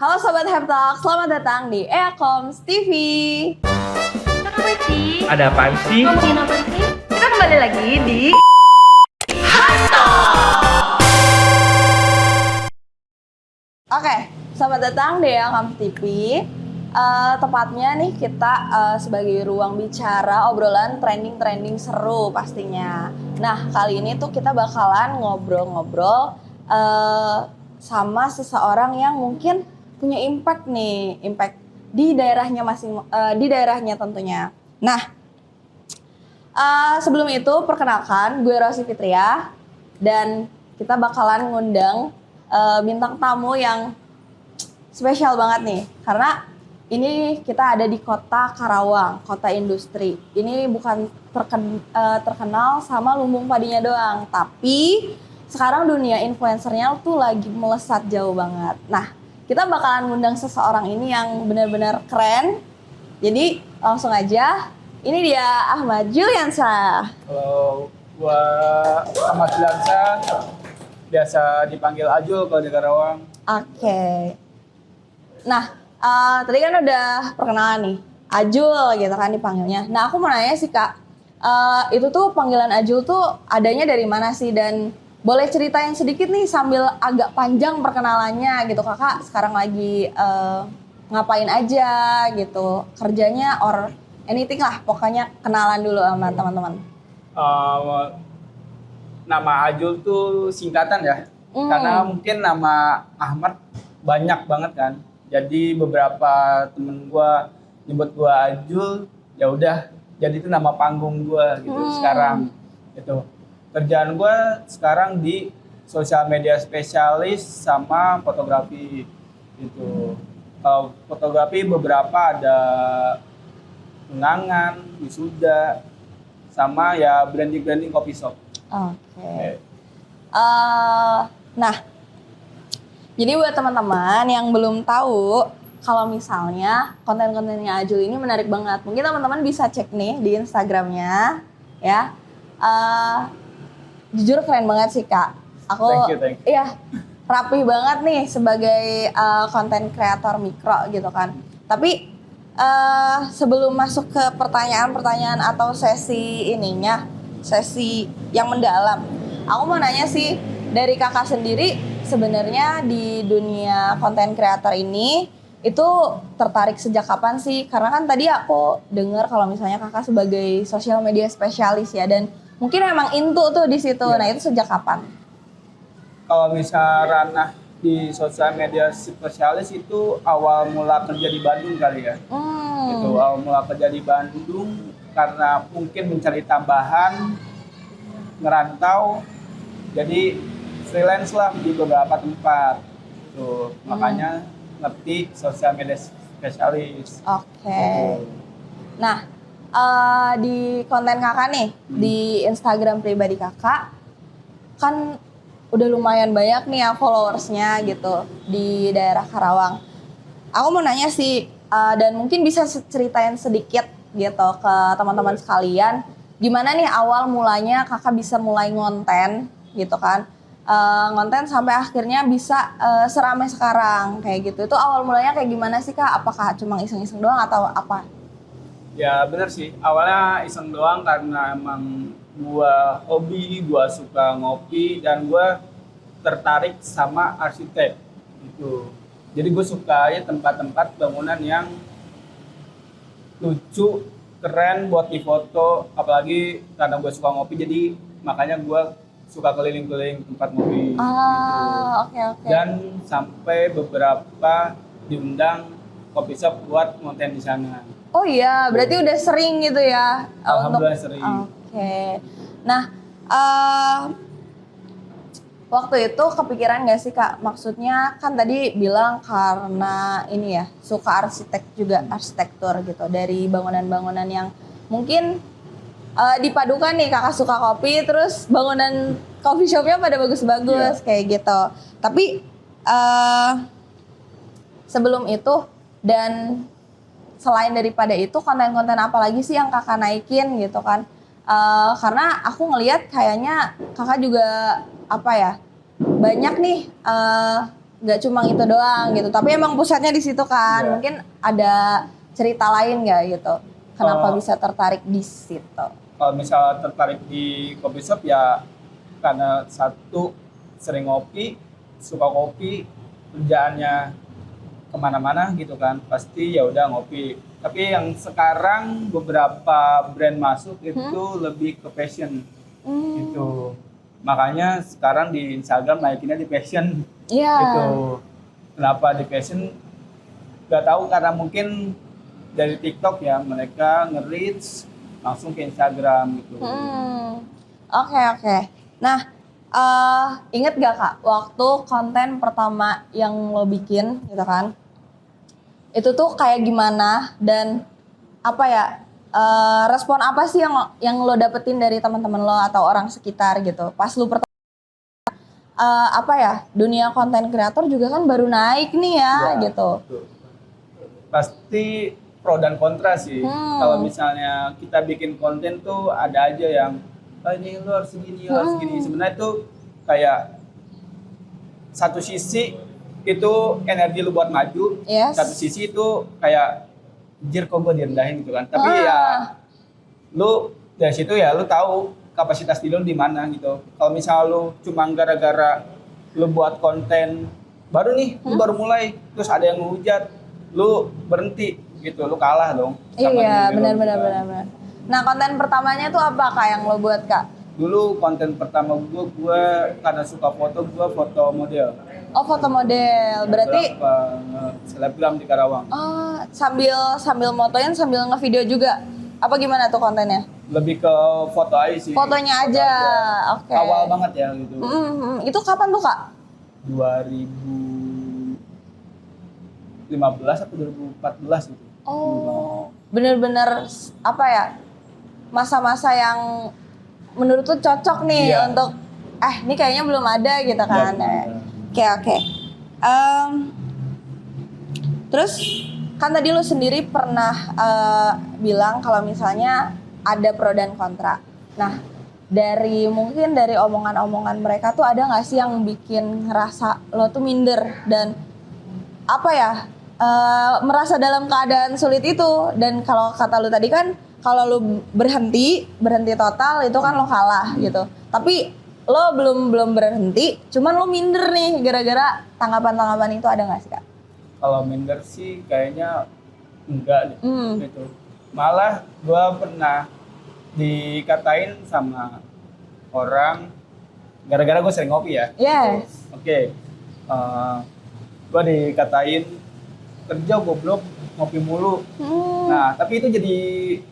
Halo Sobat Have Talk, selamat datang di Eakoms TV. Kenapa sih? Ada apaan sih? Ngomongin apa sih? Kita kembali lagi di Oke, selamat datang di Eakoms TV. Tepatnya nih kita sebagai ruang bicara obrolan trending seru pastinya. Nah, kali ini tuh kita bakalan ngobrol-ngobrol sama seseorang yang mungkin punya impact di daerahnya di daerahnya tentunya. Nah, sebelum itu perkenalkan gue Rosi Fitria dan kita bakalan ngundang bintang tamu yang spesial banget nih karena ini kita ada di kota Karawang, kota industri. Ini bukan terkenal sama lumbung padinya doang, tapi sekarang dunia influencernya tuh lagi melesat jauh banget. Nah, kita bakalan ngundang seseorang ini yang benar-benar keren. Jadi langsung aja, ini dia Ahmad Juliansyah. Kalau gua Ahmad Juliansyah, biasa dipanggil Ajul kalau di Karawang. Oke. Nah, tadi kan udah perkenalan nih, Ajul gitu kan dipanggilnya. Nah, aku mau nanya sih Kak, itu tuh panggilan Ajul tuh adanya dari mana sih? Dan boleh ceritain sedikit nih sambil agak panjang perkenalannya gitu. Kakak sekarang lagi ngapain aja gitu, kerjanya or anything lah, pokoknya kenalan dulu sama teman-teman. Nama Ajul tuh singkatan ya, karena mungkin nama Ahmad banyak banget kan. Jadi beberapa temen gua nyebut gua Ajul, ya udah jadi itu nama panggung gua gitu sekarang. Itu kerjaan gua sekarang di sosial media spesialis sama fotografi gitu. Kalau fotografi beberapa ada undangan, wisuda, sama ya branding coffee shop. Oke. Nah, jadi buat teman-teman yang belum tahu, kalau misalnya konten-kontennya Ajul ini menarik banget, mungkin teman-teman bisa cek nih di Instagramnya, ya. Jujur keren banget sih Kak. Aku, Thank you. iya, rapih banget nih sebagai konten kreator mikro gitu kan. Tapi sebelum masuk ke pertanyaan-pertanyaan atau sesi yang mendalam, aku mau nanya sih dari Kakak sendiri sebenarnya di dunia konten kreator ini itu tertarik sejak kapan sih? Karena kan tadi aku dengar kalau misalnya Kakak sebagai sosial media spesialis ya, dan mungkin emang into tuh di situ. Ya. Nah, itu sejak kapan? Kalau misal ranah di sosial media spesialis itu awal mula kerja di Bandung kali ya. Itu awal mula kerja di Bandung karena mungkin mencari tambahan, ngerantau, jadi freelance lah di beberapa tempat. Tuh, makanya ngerti sosial media spesialis. Oke. Nah, di konten Kakak nih, di Instagram pribadi Kakak, kan udah lumayan banyak nih ya followersnya gitu di daerah Karawang. Aku mau nanya sih, dan mungkin bisa ceritain sedikit gitu ke teman-teman sekalian, gimana nih awal mulanya Kakak bisa mulai ngonten gitu kan, ngonten sampai akhirnya bisa seramai sekarang kayak gitu. Itu awal mulanya kayak gimana sih Kak? Apakah cuma iseng-iseng doang atau apa? Ya bener sih, awalnya iseng doang karena emang gua hobi, gua suka ngopi, dan gua tertarik sama arsitek gitu. Jadi gue suka ya tempat-tempat bangunan yang lucu, keren buat difoto, apalagi karena gue suka ngopi, jadi makanya gue suka keliling-keliling tempat ngopi gitu. Oke. Dan sampai beberapa diundang coffee shop buat konten di sana. Oh iya, berarti udah sering gitu ya? Alhamdulillah sering. Oke. Nah, waktu itu kepikiran gak sih Kak? Maksudnya kan tadi bilang karena ini ya, suka arsitektur gitu. Dari bangunan-bangunan yang mungkin dipadukan nih, Kakak suka kopi, terus bangunan coffee shopnya pada bagus-bagus kayak gitu. Tapi sebelum itu dan selain daripada itu, konten-konten apa lagi sih yang Kakak naikin gitu kan? Karena aku ngelihat kayaknya Kakak juga apa ya, banyak nih nggak cuma itu doang gitu, tapi emang pusatnya di situ kan. Iya. Mungkin ada cerita lain nggak gitu? Kenapa Oh. bisa tertarik di situ? Kalau misal tertarik di coffee shop ya karena satu sering ngopi, suka kopi, kerjaannya kemana-mana gitu kan, pasti ya udah ngopi. Tapi yang sekarang beberapa brand masuk itu lebih ke fashion gitu. Makanya sekarang di Instagram naikinnya di fashion Iya. gitu. Kenapa di fashion? Gak tahu, karena mungkin dari TikTok ya mereka nge-reach langsung ke Instagram gitu. Oke. Nah, inget gak Kak, waktu konten pertama yang lo bikin gitu kan, itu tuh kayak gimana dan apa ya, respon apa sih yang lo dapetin dari teman-teman lo atau orang sekitar gitu pas lo pertama, apa ya, dunia konten kreator juga kan baru naik nih ya gitu. Betul. Pasti pro dan kontra sih. Kalau misalnya kita bikin konten tuh ada aja yang ini lo harus segini, lo harus segini. Sebenarnya tuh kayak satu sisi itu energi lu buat maju, Yes. satu sisi itu kayak jir kok gue direndahin gitu kan. Tapi ya lu dari situ ya lu tahu kapasitas diri lu di mana gitu. Kalau misal lu cuma gara-gara lu buat konten baru nih, lu baru mulai, terus ada yang ngehujat, lu berhenti gitu, lu kalah dong. sama Iya, diri lu gitu kan. benar. Nah, konten pertamanya tuh apa Kak yang lo buat Kak? Dulu konten pertama gue karena suka foto, gue foto model. Oh, foto model. Berarti Beberapa selebgram di Karawang. sambil motoin sambil ngevideo juga. Apa gimana tuh kontennya? Lebih ke foto aja sih. Fotonya aja. Oke. Awal banget ya gitu. Itu kapan tuh Kak? 2015 atau 2014 gitu. Oh, bener-bener apa ya? Masa-masa yang menurut tuh cocok nih Iya. untuk ini kayaknya belum ada gitu kan. Iya, Oke. Terus kan tadi lu sendiri pernah bilang kalau misalnya ada pro dan kontra. Nah, mungkin dari omongan-omongan mereka tuh ada nggak sih yang bikin ngerasa lo tuh minder dan apa ya, merasa dalam keadaan sulit itu? Dan kalau kata lu tadi kan kalau lu berhenti total itu kan lo kalah gitu. Tapi lo belum berhenti, cuman lo minder nih gara-gara tanggapan-tanggapan itu, ada nggak sih Kak? Kalau minder sih kayaknya enggak deh, gitu. Malah gue pernah dikatain sama orang gara-gara gue sering ngopi ya. Yes. Oke. Gue dikatain kerja goblok, ngopi mulu. Nah, tapi itu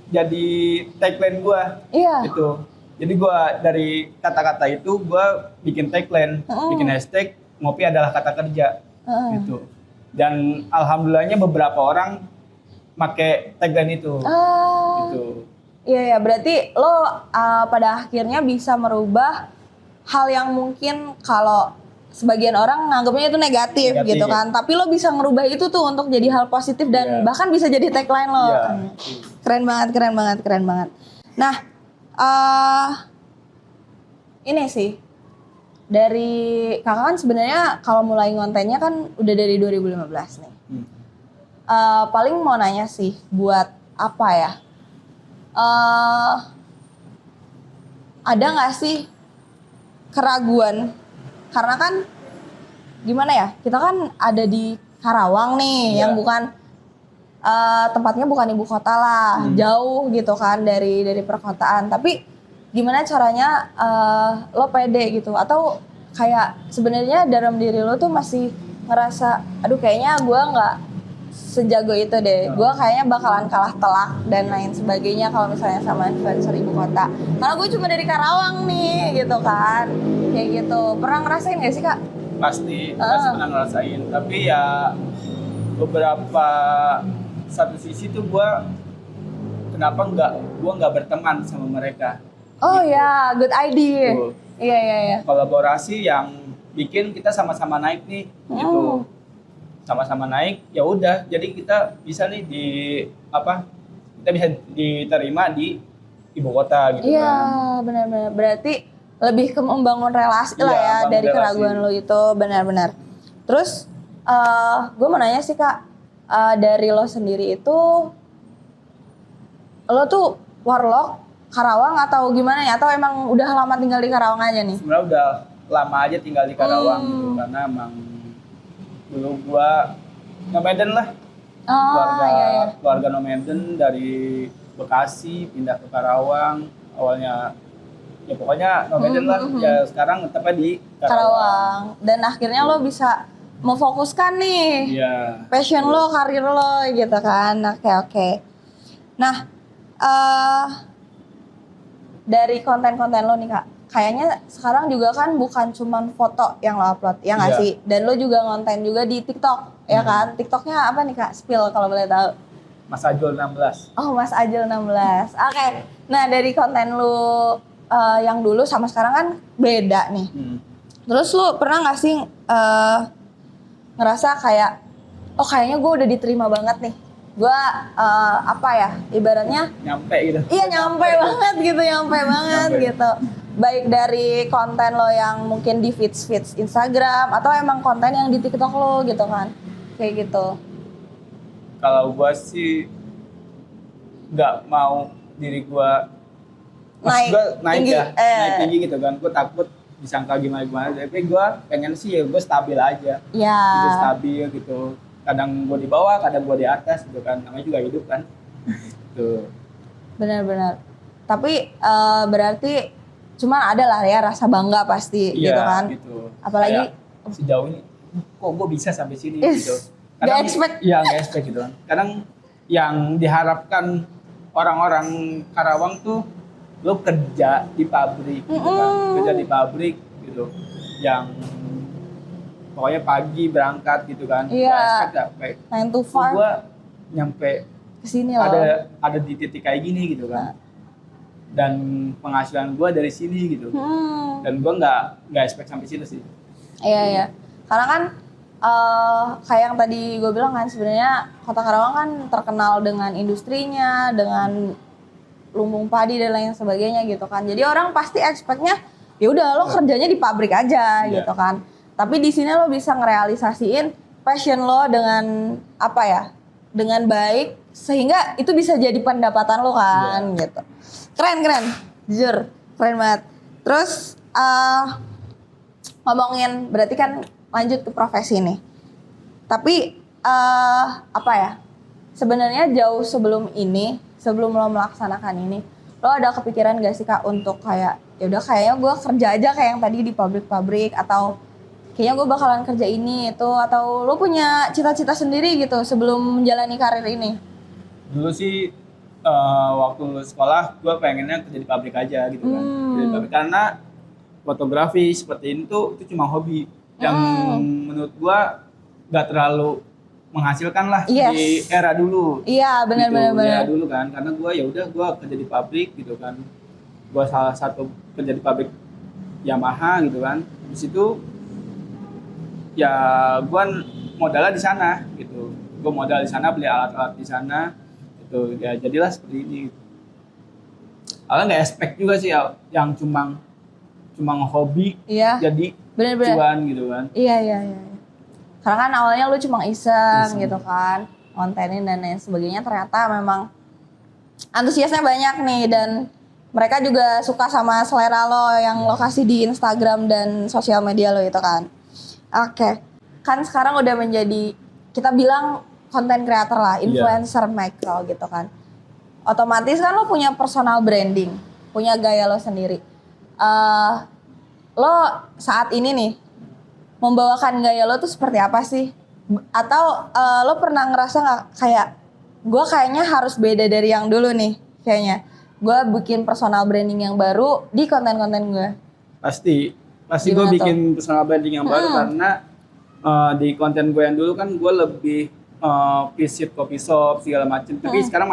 jadi tagline gue. Iya. Gitu. Jadi gue dari kata-kata itu gue bikin tagline, bikin hashtag ngopi adalah kata kerja. Gitu. Dan alhamdulillahnya beberapa orang make tagline itu. Gitu. Iya, berarti lo pada akhirnya bisa merubah hal yang mungkin kalau sebagian orang nganggapnya itu negatif gitu kan. Tapi lo bisa ngerubah itu tuh untuk jadi hal positif dan bahkan bisa jadi tagline lo. Iya. Keren banget. Nah, ini sih dari kakak kan sebenarnya kalau mulai ngontennya kan udah dari 2015 nih. Paling mau nanya sih buat apa ya? Ada nggak sih keraguan? Karena kan gimana ya, kita kan ada di Karawang nih, yang bukan tempatnya bukan ibu kota lah, jauh gitu kan dari perkotaan. Tapi gimana caranya lo pede gitu? Atau kayak sebenarnya dalam diri lo tuh masih ngerasa, aduh kayaknya gue nggak sejago itu deh, gue kayaknya bakalan kalah telak dan lain sebagainya kalau misalnya sama influencer ibu kota. Karena gue cuma dari Karawang nih gitu kan, kayak gitu. Pernah ngerasain gak sih Kak? Pasti pernah ngerasain. Tapi ya beberapa satu sisi tuh kenapa gue nggak berteman sama mereka. Oh ya, good idea. Tuh. Iya. Kolaborasi yang bikin kita sama-sama naik nih, gitu. Sama-sama naik, ya udah. Jadi kita bisa nih kita bisa diterima di ibu kota gitu Iya, kan. benar-benar. Berarti lebih ke membangun relasi lah ya Iya, bangun dari relasi. keraguan lo itu, benar-benar. Terus gue mau nanya sih Kak, dari lo sendiri itu, lo tuh warlock Karawang atau gimana ya? Atau emang udah lama tinggal di Karawang aja nih? Sebenarnya udah lama aja tinggal di Karawang gitu, karena emang dulu gua nomaden lah, keluarga nomaden dari Bekasi pindah ke Karawang. Awalnya ya pokoknya nomaden lah, ya sekarang tetapnya di Karawang. Dan akhirnya lo bisa memfokuskan nih Iya. passion lo, karir lo gitu kan. Oke. Nah, dari konten-konten lo nih Kak, kayaknya sekarang juga kan bukan cuman foto yang lo upload, ya nggak Iya. sih? Dan lo juga ngonten juga di TikTok, ya kan? TikToknya apa nih Kak? Spill kalau boleh tahu. Mas Ajul 16. Oh, Mas Ajil 16. Oke. Nah, dari konten lo yang dulu sama sekarang kan beda nih. Terus lo pernah nggak sih ngerasa kayak, oh kayaknya gue udah diterima banget nih. Gue apa ya, ibaratnya Nyampe gitu. iya nyampe banget gitu. Baik dari konten lo yang mungkin di feeds Instagram atau emang konten yang di TikTok lo gitu kan. Kayak gitu. Kalau gua sih nggak mau diri gua naik tinggi gitu kan. Gua takut disangka gimana. Tapi gua pengen sih ya gua stabil aja. Ya. Gitu, stabil gitu. Kadang gua di bawah, kadang gua di atas gitu kan. Namanya juga hidup kan. Tuh. Benar-benar. Tapi berarti cuman ada lah ya rasa bangga pasti Iya, gitu kan. Gitu. Apalagi kayak sejauh ini kok gue bisa sampai sini gitu. Gak expect. Iya, gak expect gitu kan. Kadang yang diharapkan orang-orang Karawang tuh lo kerja di pabrik gitu kan. Kerja di pabrik gitu. Yang pokoknya pagi berangkat gitu kan. Iya. Gak expect sampai 9 to 5 gue nyampe kesini loh. ada di titik kayak gini gitu kan. Dan penghasilan gue dari sini gitu. Dan gue nggak expect sampai situ sih. Iya. Karena kan kayak yang tadi gue bilang kan sebenarnya Kota Karawang kan terkenal dengan industrinya, dengan lumbung padi dan lain sebagainya gitu kan. Jadi orang pasti expect-nya ya udah lo kerjanya di pabrik aja gitu kan. Tapi di sini lo bisa ngerealisasiin passion lo dengan apa ya? Dengan baik sehingga itu bisa jadi pendapatan lo kan gitu. Keren, jujur keren banget. Terus ngomongin berarti kan lanjut ke profesi nih. Tapi apa ya? Sebenarnya jauh sebelum ini, sebelum lo melaksanakan ini, lo ada kepikiran gak sih Kak untuk kayak ya udah kayaknya gue kerja aja kayak yang tadi di pabrik-pabrik atau kayaknya gue bakalan kerja ini itu atau lo punya cita-cita sendiri gitu sebelum menjalani karir ini? Dulu sih waktu lulus sekolah gue pengennya kerja di pabrik aja gitu kan. Kerja di pabrik karena fotografi seperti ini tuh itu cuma hobi yang menurut gue gak terlalu menghasilkan lah di era dulu. Iya benar. Ya dulu kan karena gue ya udah gue kerja di pabrik gitu kan. Gue salah satu kerja di pabrik Yamaha gitu kan. Di situ ya gue modalnya di sana gitu. Gue modal di sana, beli alat-alat di sana gitu. Ya jadilah seperti ini. Awalnya nggak expect juga sih yang cuma hobi jadi cuan gitu kan. Iya. Karena kan awalnya lu cuma iseng gitu kan, kontenin dan lain sebagainya, ternyata memang antusiasnya banyak nih dan mereka juga suka sama selera lo yang lo kasih di Instagram dan sosial media lo itu kan. Oke. Kan sekarang udah menjadi kita bilang content creator lah, influencer micro gitu kan. Otomatis kan lo punya personal branding, punya gaya lo sendiri. Lo saat ini nih membawakan gaya lo tuh seperti apa sih? Atau lo pernah ngerasa nggak kayak gue kayaknya harus beda dari yang dulu nih kayaknya. Gue bikin personal branding yang baru di konten-konten gue. Pasti gue bikin personal branding yang baru karena di konten gue yang dulu kan gue lebih visit coffee shop segala macam. Tapi sekarang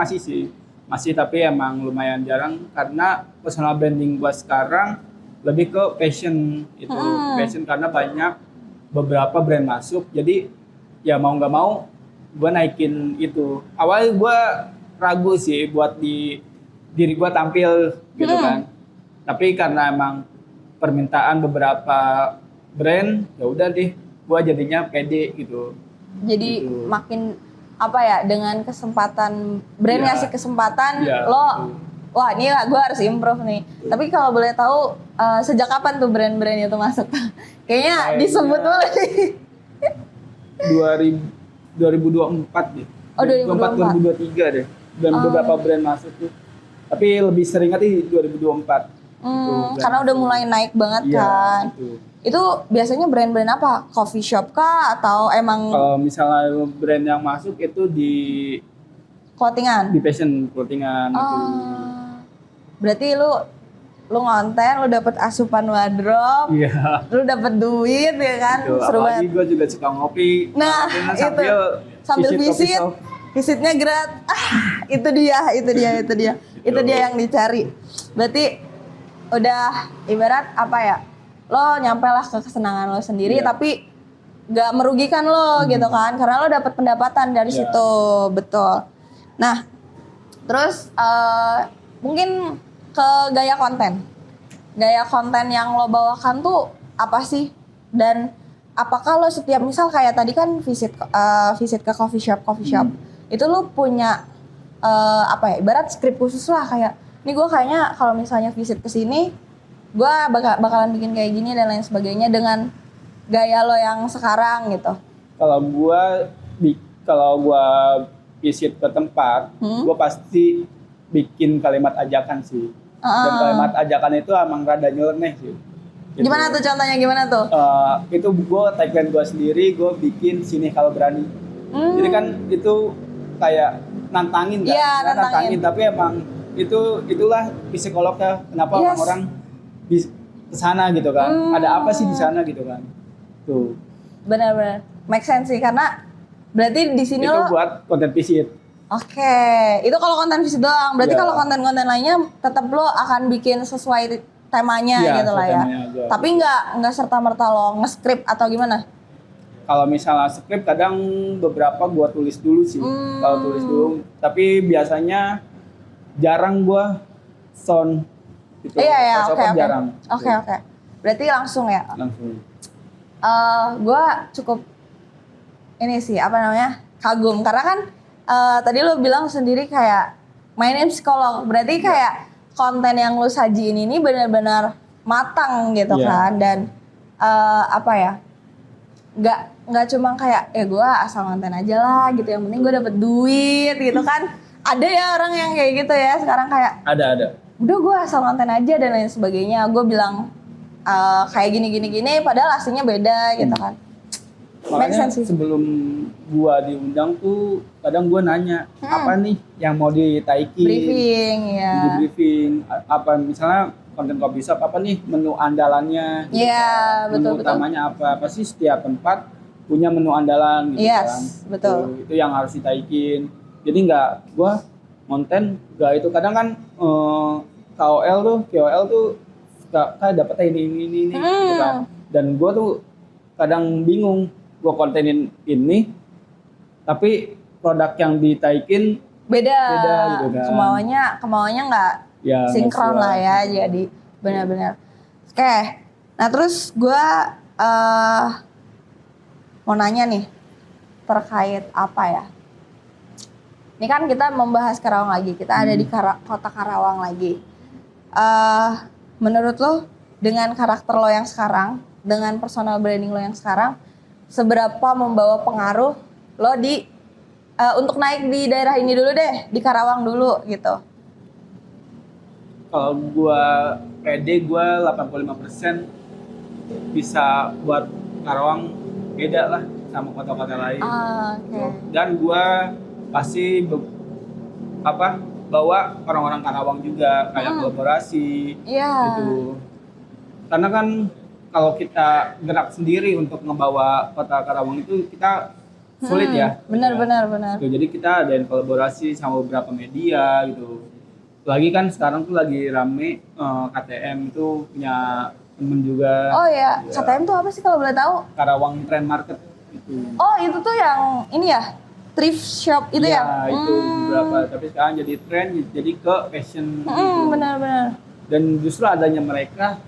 masih tapi emang lumayan jarang karena personal branding gue sekarang lebih ke fashion itu. Fashion karena banyak beberapa brand masuk. Jadi ya mau nggak mau gue naikin itu. Awalnya gue ragu sih buat di diri gue tampil gitu kan. Tapi karena emang permintaan beberapa brand, ya udah deh gue jadinya pede gitu. Jadi Gitu. makin apa ya, dengan kesempatan brand Iya. ngasih kesempatan Iya, lo, betul. wah ini lah gue harus improve nih. Tapi kalau boleh tahu sejak kapan tuh brand-brand itu masuk? Kayaknya disebut dulu nih. 2024 deh. Oh, 2024. 2023 deh. Dan beberapa brand masuk tuh. Tapi lebih sering di 2024. Tuh, Karena udah mulai naik banget Iya, kan. gitu. Itu biasanya brand-brand apa? Coffee shop kah atau emang Kalau misalnya brand yang masuk itu di clothingan? fashion clothingan gitu. Berarti lu ngonten, lu dapet asupan wardrobe, Iya. lu dapet duit ya kan? Gitu. Seru Apalagi banget. gue juga suka ngopi. Nah, sambil coffee visit, shop. visitnya gratis. Itu dia yang dicari. Berarti udah ibarat apa ya? Lo nyampe lah ke kesenangan lo sendiri, Iya. tapi gak merugikan lo gitu kan? Karena lo dapet pendapatan dari Iya. situ, betul. Nah, terus mungkin ke gaya konten. Gaya konten yang lo bawakan tuh apa sih? Dan apakah lo setiap misal kayak tadi kan visit ke coffee shop, itu lo punya apa ya? Ibarat skrip khusus lah, kayak ini gue kayaknya kalau misalnya visit ke sini, gue bakalan bikin kayak gini dan lain sebagainya dengan gaya lo yang sekarang gitu. Kalau gua visit ke tempat, gua pasti bikin kalimat ajakan sih. Dan kalimat ajakan itu emang rada nyeleneh sih. Gitu. Gimana tuh contohnya, gimana tuh? Itu gua tagline gua sendiri, gua bikin sini kalau berani. Jadi kan itu kayak nantangin kan? Iya, Nah, nantangin. tapi emang itulah psikolognya kenapa Yes. orang ke sana gitu kan. Ada apa sih di sana gitu kan. Tuh. Benar-benar make sense sih, karena berarti di sini Itu lo buat konten visit. Oke, itu kalau konten visit doang. Berarti Iya. kalau konten-konten lainnya tetap lo akan bikin sesuai temanya Iya, gitu lah ya. temanya aja. Tapi nggak serta-merta lo nge-script atau gimana? Kalau misalnya skrip kadang beberapa gua tulis dulu sih. Kalau tulis dulu, tapi biasanya jarang gua sound gitu. Iya, Voice over oke. jarang. Oke. Berarti langsung ya. Langsung. Gue cukup ini sih apa namanya, kagum karena kan tadi lo bilang sendiri kayak mainin psikolog, berarti kayak konten yang lo sajiin ini benar-benar matang gitu Iya. kan, dan apa ya, nggak cuma kayak gue asal konten aja lah gitu, yang penting gue dapet duit gitu kan. Ada ya orang yang kayak gitu ya sekarang, kayak Ada. udah gue asal konten aja dan lain sebagainya. Gue bilang kayak gini padahal aslinya beda gitu kan. Make Makanya sense sih. sebelum gua diundang tuh kadang gua nanya apa nih yang mau ditaikin. Briefing ya. Di briefing apa misalnya konten coffee shop apa nih menu andalannya. gitu Iya, kan. Menu betul. utamanya apa sih setiap tempat punya menu andalan gitu Yes, kan. betul. Itu yang harus ditaikin. Jadi gua konten gak itu kadang kan KOL tuh kayak dapetnya ini gitu kan. Dan gue tuh kadang bingung, gue kontenin ini tapi produk yang ditaikin Beda gitu kan. kemauannya nggak ya sinkron nggak lah ya, sesuai. jadi benar-benar. Oke, nah terus gue mau nanya nih terkait apa ya, ini kan kita membahas Karawang lagi, kita ada di kota Karawang lagi. Menurut lo dengan karakter lo yang sekarang, dengan personal branding lo yang sekarang, seberapa membawa pengaruh lo di untuk naik di daerah ini dulu deh, di Karawang dulu gitu? Kalau gue pede, gue 85% bisa buat Karawang beda lah sama kota-kota lain. Oke. Dan gue pasti bawa orang-orang Karawang juga kayak kolaborasi Iya. gitu. Karena kan kalau kita gerak sendiri untuk ngebawa kota Karawang itu kita sulit ya. Benar. Gitu. Jadi kita ada kolaborasi sama beberapa media gitu. Lagi kan sekarang tuh lagi rame KTM itu punya temen juga. Oh ya, KTM tuh apa sih kalau boleh tahu? Karawang Trend Market gitu. Oh itu tuh yang ini ya, thrift shop itu ya? Itu beberapa, tapi sekarang jadi tren, jadi ke fashion gitu. Benar. Dan justru adanya mereka,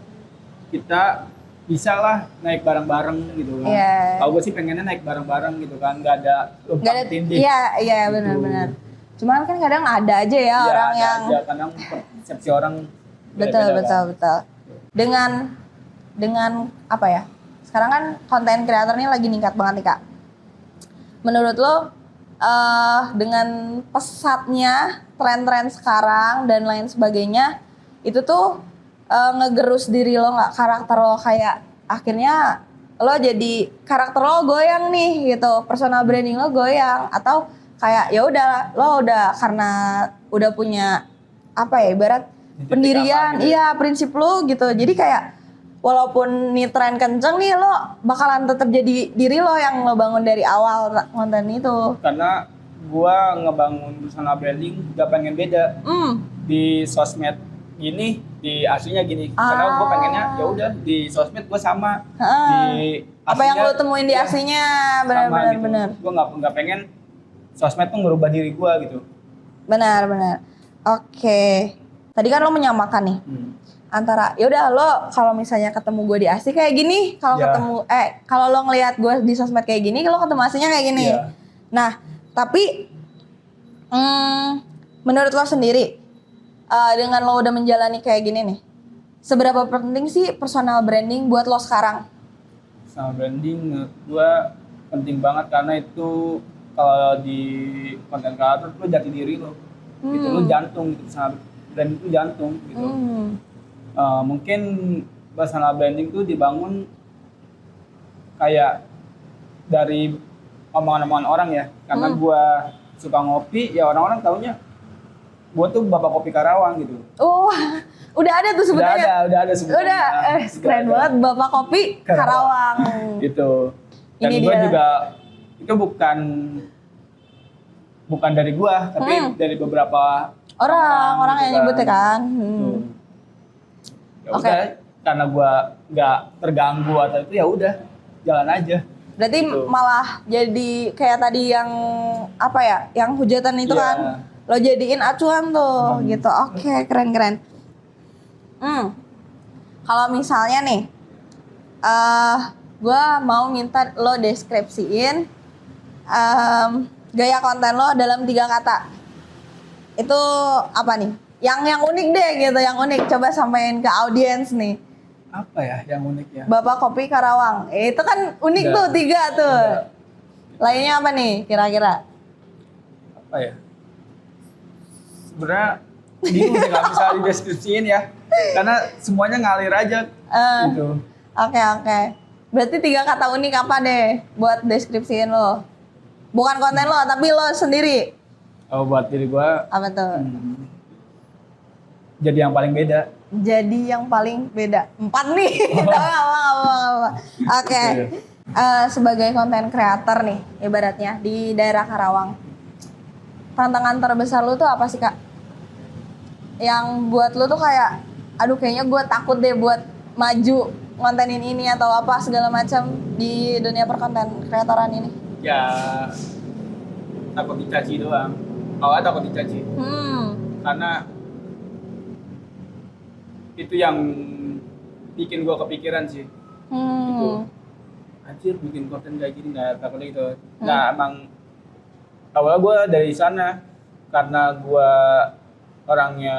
kita bisa lah naik bareng-bareng gitu kan. Iya. Kalau gue sih pengennya naik bareng-bareng gitu kan, nggak ada Gak tumpang ada, tindih. iya Gitu. benar-benar. Cuman kan kadang ada aja ya Iya, orang ada yang aja, kadang persepsi orang betul beda-beda kan. betul. Dengan apa ya? Sekarang kan konten kreator ini lagi ningkat banget nih Kak. Menurut lo dengan pesatnya tren-tren sekarang dan lain sebagainya itu tuh ngegerus diri lo nggak, karakter lo kayak akhirnya lo jadi karakter lo goyang nih gitu, personal branding lo goyang, atau kayak ya udah lo udah karena udah punya apa ya ibarat Titik pendirian, aman gitu. iya prinsip lo gitu, jadi kayak walaupun nih tren kenceng nih lo bakalan tetap jadi diri lo yang lo bangun dari awal konten itu. Karena gua ngebangun personal branding gak pengen beda di sosmed gini, di aslinya gini. Karena gua pengennya ya udah di sosmed gua sama, di Apa yang aslinya lo temuin di ya aslinya sama gitu. benar. Gua nggak pengen sosmed tuh ngerubah diri gua gitu. Benar. Oke. Tadi kan lo menyamakan nih antara ya udah lo kalau misalnya ketemu gue di asli kayak gini, kalau Ya. ketemu kalau lo ngelihat gue di sosmed kayak gini, lo ketemu aslinya kayak gini. Ya. Nah, tapi menurut lo sendiri dengan lo udah menjalani kayak gini nih, seberapa penting sih personal branding buat lo sekarang? Personal branding menurut gua penting banget karena itu kalau di konten kreator tuh jati diri lo. Gitu lo jantung gitu, personal branding itu jantung gitu. Mungkin personal branding tuh dibangun kayak dari omongan-omongan orang ya, karena gua suka ngopi ya orang-orang taunya gua tuh bapak kopi Karawang gitu. Oh, udah ada tuh sebutannya. Udah ada sebutannya. Udah, keren ada. banget Bapak Kopi Karawang. Gitu. Dan Ini gua dia. juga itu bukan dari gua, tapi dari beberapa Orang gitu yang nyebut ya kan. Tuh. Ya Oke. udah, karena gua nggak terganggu atau itu ya udah jalan aja. Berarti Gitu. malah jadi kayak tadi yang apa ya, yang hujatan itu Iya. kan, lo jadiin acuan tuh, gitu. Oke, keren. Kalau misalnya nih, gue mau minta lo deskripsiin gaya konten lo dalam 3 kata. Itu apa nih? Yang unik deh gitu, yang unik. Coba sampein ke audiens nih. Apa ya yang unik ya? Bapak Kopi Karawang. Itu kan unik Enggak. tuh 3 tuh. Enggak. Lainnya apa nih kira-kira? Apa ya? Sebenarnya bingung sih, nggak bisa dideskripsiin ya, karena semuanya ngalir aja gitu. Oke. Berarti 3 kata unik apa deh buat deskripsiin lo? Bukan konten lo, tapi lo sendiri. Oh, buat diri gua Apa tuh? jadi yang paling beda. Jadi yang paling beda. 4 nih. Apa. Oke. Sebagai konten kreator nih, ibaratnya di daerah Karawang. Tantangan terbesar lu tuh apa sih, Kak? Yang buat lu tuh kayak, aduh kayaknya gue takut deh buat maju kontenin ini atau apa segala macam di dunia perkonten kreatoran ini. Ya takut dicaci doang. Awalnya takut dicaci. Karena itu yang bikin gua kepikiran sih. Gitu. Anjir bikin konten kayak gini, nggak takutnya gitu. Nah emang awalnya gua dari sana karena gua orangnya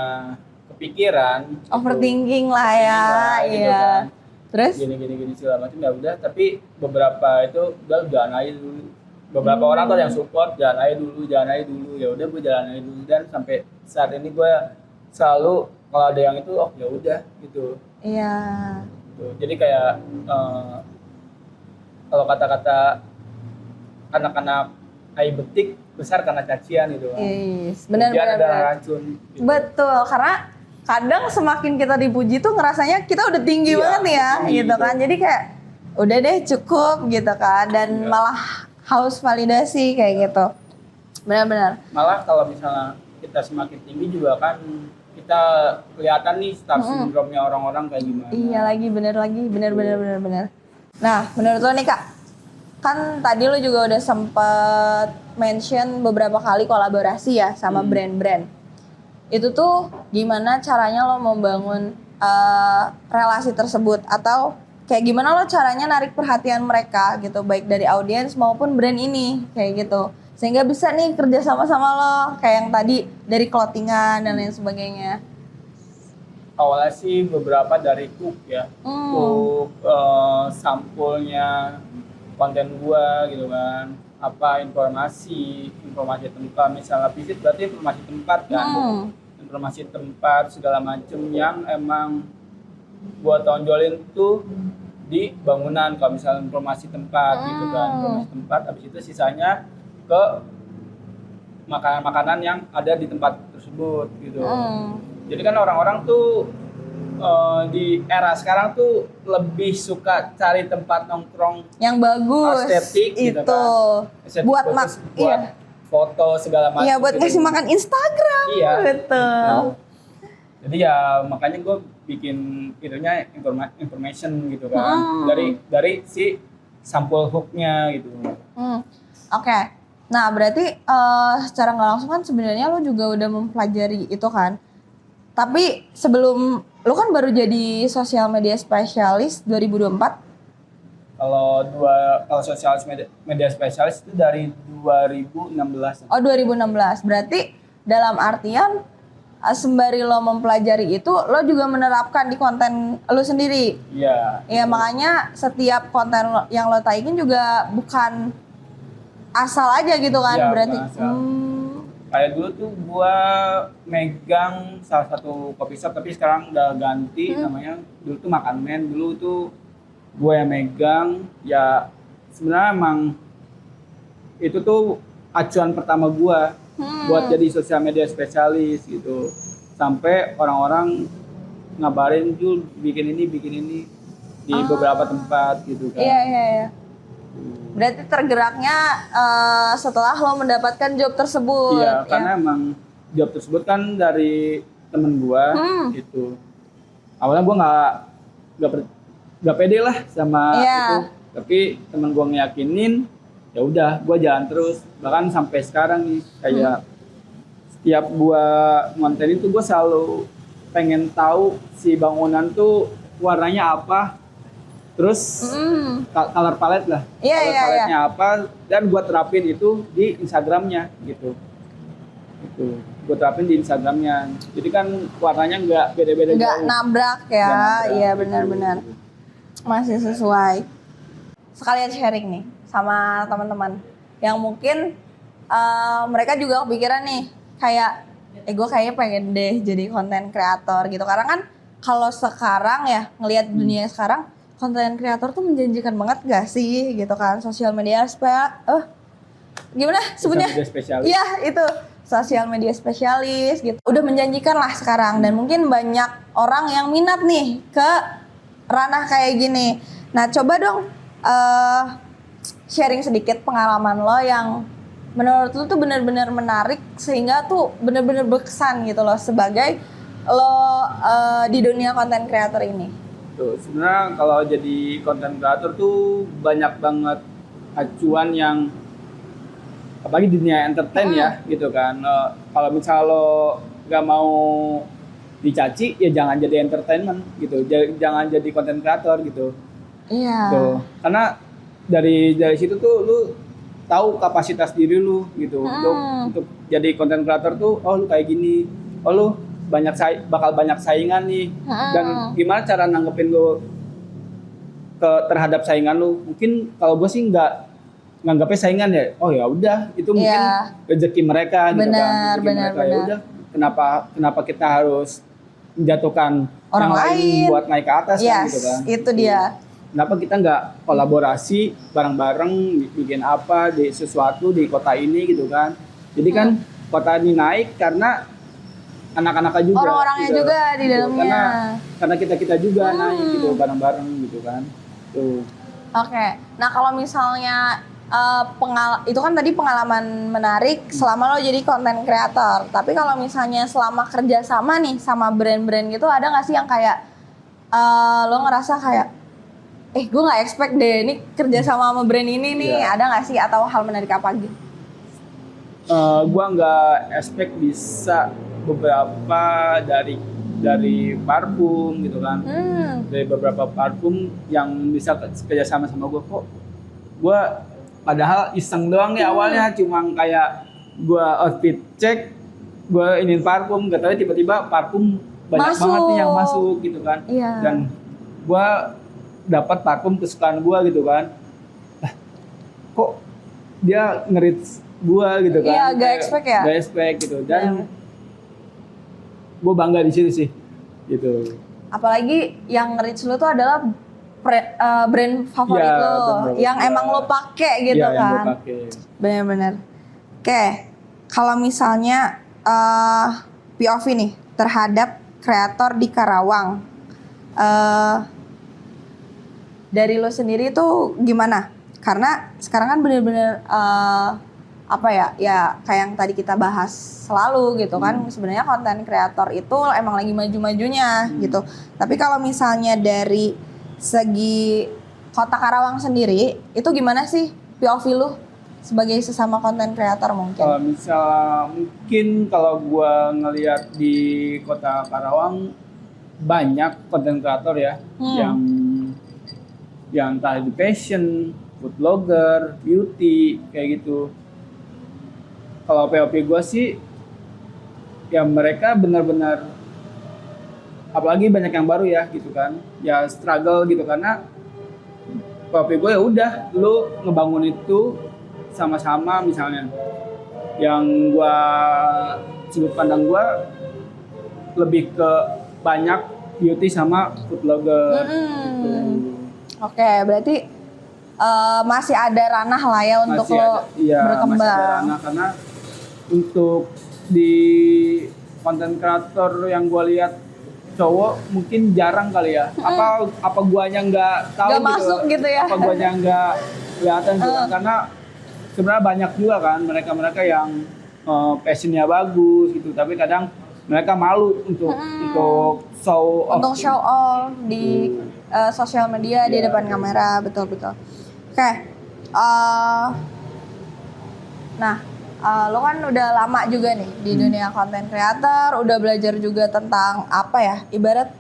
kepikiran. Overthinking lah ya, gitu iya. kan. Terus? Gini segala macam ya udah, tapi beberapa itu udah jalan aja dulu. Beberapa orang tuh yang support jalan aja dulu. Ya udah gue jalan aja dulu, dan sampai saat ini gue selalu kalau ada yang itu oh ya udah gitu. Iya. Gitu. Jadi kayak kalau kata-kata anak-anak ai betik besar karena cacian gitu kan. Yes, Kemudian ada benar. racun. Gitu. Betul, karena kadang semakin kita dipuji tuh ngerasanya kita udah tinggi Iya, banget nih ya, tinggi gitu kan. gitu. Jadi kayak udah deh cukup gitu kan, dan Iya. malah haus validasi kayak gitu. Benar-benar. Malah kalau misalnya kita semakin tinggi juga kan kita kelihatan nih star syndrome-nya orang-orang kayak gimana. Iya lagi, benar. Nah, menurut lo nih Kak, kan tadi lo juga udah sempet mention beberapa kali kolaborasi ya sama brand-brand. Itu tuh gimana caranya lo membangun relasi tersebut, atau kayak gimana lo caranya narik perhatian mereka gitu, baik dari audiens maupun brand ini kayak gitu, sehingga bisa nih kerja sama-sama lo kayak yang tadi dari clothingan dan lain sebagainya. Awalnya sih beberapa dari hook ya, hook sampulnya konten gua gitu kan, apa informasi tempat, misalnya visit berarti informasi tempat kan, informasi tempat segala macem yang emang gua tonjolin tuh di bangunan. Kalau misalnya informasi tempat gitu kan, informasi tempat, habis itu sisanya ke makanan-makanan yang ada di tempat tersebut gitu. Jadi kan orang-orang tuh di era sekarang tuh lebih suka cari tempat nongkrong yang bagus, estetik gitu kan. Estetik buat bagus, buat foto segala macam. Iya, buat gitu. ngasih makan Instagram. Iya. Betul. Jadi ya makanya gue bikin itunya information gitu kan, dari si sampul hooknya gitu. Oke. Nah, berarti secara nggak langsung kan sebenarnya lo juga udah mempelajari itu kan. Tapi sebelum lo kan baru jadi sosial media spesialis 2024. Kalau sosial media spesialis itu dari 2016. Oh, 2016. Berarti dalam artian sembari lo mempelajari itu, lo juga menerapkan di konten lo sendiri. Iya. Ya, makanya setiap konten yang lo taikin juga bukan asal aja gitu kan, Iya, berarti. bukan asal. Kayak dulu tuh gua megang salah satu coffee shop, tapi sekarang udah ganti namanya. Dulu tuh Makan Men, dulu tuh gua yang megang. Ya sebenarnya emang itu tuh acuan pertama gua buat jadi sosial media spesialis gitu. Sampai orang-orang ngabarin, Jul bikin ini di beberapa tempat gitu kan. Iya. Berarti tergeraknya setelah lo mendapatkan job tersebut. Iya, karena emang job tersebut kan dari temen gua gitu. Awalnya gua nggak pede lah sama itu, tapi temen gua ngeyakinin, ya udah gua jalan terus. Bahkan sampai sekarang nih, kayak setiap gua ngonten itu gua selalu pengen tahu si bangunan tuh warnanya apa. Terus color palette lah, color palette-nya apa, dan gue terapin itu di Instagramnya gitu. Gue terapin di Instagramnya. Jadi kan warnanya nggak beda-beda jauh. Nggak nabrak ya, iya benar-benar. Masih sesuai. Sekalian sharing nih sama teman-teman yang mungkin mereka juga kepikiran nih, kayak gue kayaknya pengen deh jadi konten kreator gitu. Karena kan kalau sekarang ya, ngelihat dunia sekarang, konten kreator tuh menjanjikan banget gak sih gitu kan, sosial media gimana sebutnya? Iya, itu sosial media spesialis gitu. Udah menjanjikan lah sekarang, dan mungkin banyak orang yang minat nih ke ranah kayak gini. Nah, coba dong sharing sedikit pengalaman lo yang menurut lo tuh benar-benar menarik sehingga tuh benar-benar berkesan gitu loh sebagai lo di dunia konten kreator ini. Tuh, sebenarnya kalau jadi konten kreator tuh banyak banget acuan yang apalagi di dunia entertain ya gitu kan. Kalau misalnya lo nggak mau dicaci, ya jangan jadi entertainment gitu, jangan jadi konten kreator gitu. Iya. Tuh, karena dari situ tuh lu tahu kapasitas diri lu gitu. Untuk jadi konten kreator tuh, oh lu kayak gini, oh lu bakal banyak saingan nih, dan gimana cara nanggepin lu terhadap saingan lu. Mungkin kalau gue sih nggak nganggapnya saingan ya, oh ya udah itu mungkin rezeki mereka gitu kan, benar. Ya udah, kenapa kita harus menjatuhkan orang lain buat naik ke atas kan gitu kan. Itu dia. Kenapa kita nggak kolaborasi bareng-bareng bikin apa di sesuatu di kota ini gitu kan. Jadi kan kota ini naik karena anak-anaknya juga, orang-orangnya gitu. juga di dalamnya. Karena kita juga naik gitu bareng-bareng gitu kan. Tuh. Oke. Nah, kalau misalnya itu kan tadi pengalaman menarik selama lo jadi konten kreator. Tapi kalau misalnya selama kerja sama nih sama brand-brand gitu, ada nggak sih yang kayak lo ngerasa kayak gue nggak expect deh ini kerja sama brand ini nih, ada nggak sih, atau hal menarik apa gitu? Gua nggak expect bisa beberapa dari dari parfum gitu kan. Dari beberapa parfum yang bisa kerja sama gue kok. Gue padahal iseng doang ya awalnya, cuma kayak gue outfit cek, gue ingin parfum, gak tahu tiba-tiba parfum banyak banget nih yang masuk gitu kan. Dan gue dapat parfum kesukaan gue gitu kan. Kok dia nge-reach gue gitu kan. Iya, gak expect ya. Gak expect gitu. Dan gue bangga di situ sih gitu. Apalagi yang nge-reach lu tuh adalah brand favorit lo yang emang lo pakai gitu kan. Yang gue pakai. Bener-bener. Oke, kalau misalnya POV nih terhadap kreator di Karawang, dari lo sendiri tuh gimana? Karena sekarang kan bener-bener apa ya kayak yang tadi kita bahas selalu gitu kan, sebenarnya konten kreator itu emang lagi maju-majunya gitu. Tapi kalau misalnya dari segi Kota Karawang sendiri itu gimana sih POV lu sebagai sesama konten kreator mungkin? Kalau mungkin kalau gua ngelihat di Kota Karawang banyak konten kreator ya yang entah di fashion, food blogger, beauty kayak gitu. Kalau POV gue sih, ya mereka benar-benar, apalagi banyak yang baru ya gitu kan, ya struggle gitu karena POV gue ya udah, lu ngebangun itu sama-sama misalnya. Yang gue sudut pandang gue lebih ke banyak beauty sama food blogger. Gitu. Oke, berarti masih ada ranah lah ya untuk lo berkembang. Masih ada ranah karena untuk di konten kreator yang gue lihat cowok mungkin jarang kali ya. Apa guanya nggak tahu nggak masuk gitu ya? Apa guanya nggak kelihatan juga karena sebenarnya banyak juga kan mereka yang passionnya bagus gitu, tapi kadang mereka malu untuk show off. Untuk show off di sosial media di depan kamera, betul. Oke, nah lo kan udah lama juga nih di dunia konten kreator, udah belajar juga tentang apa ya, ibarat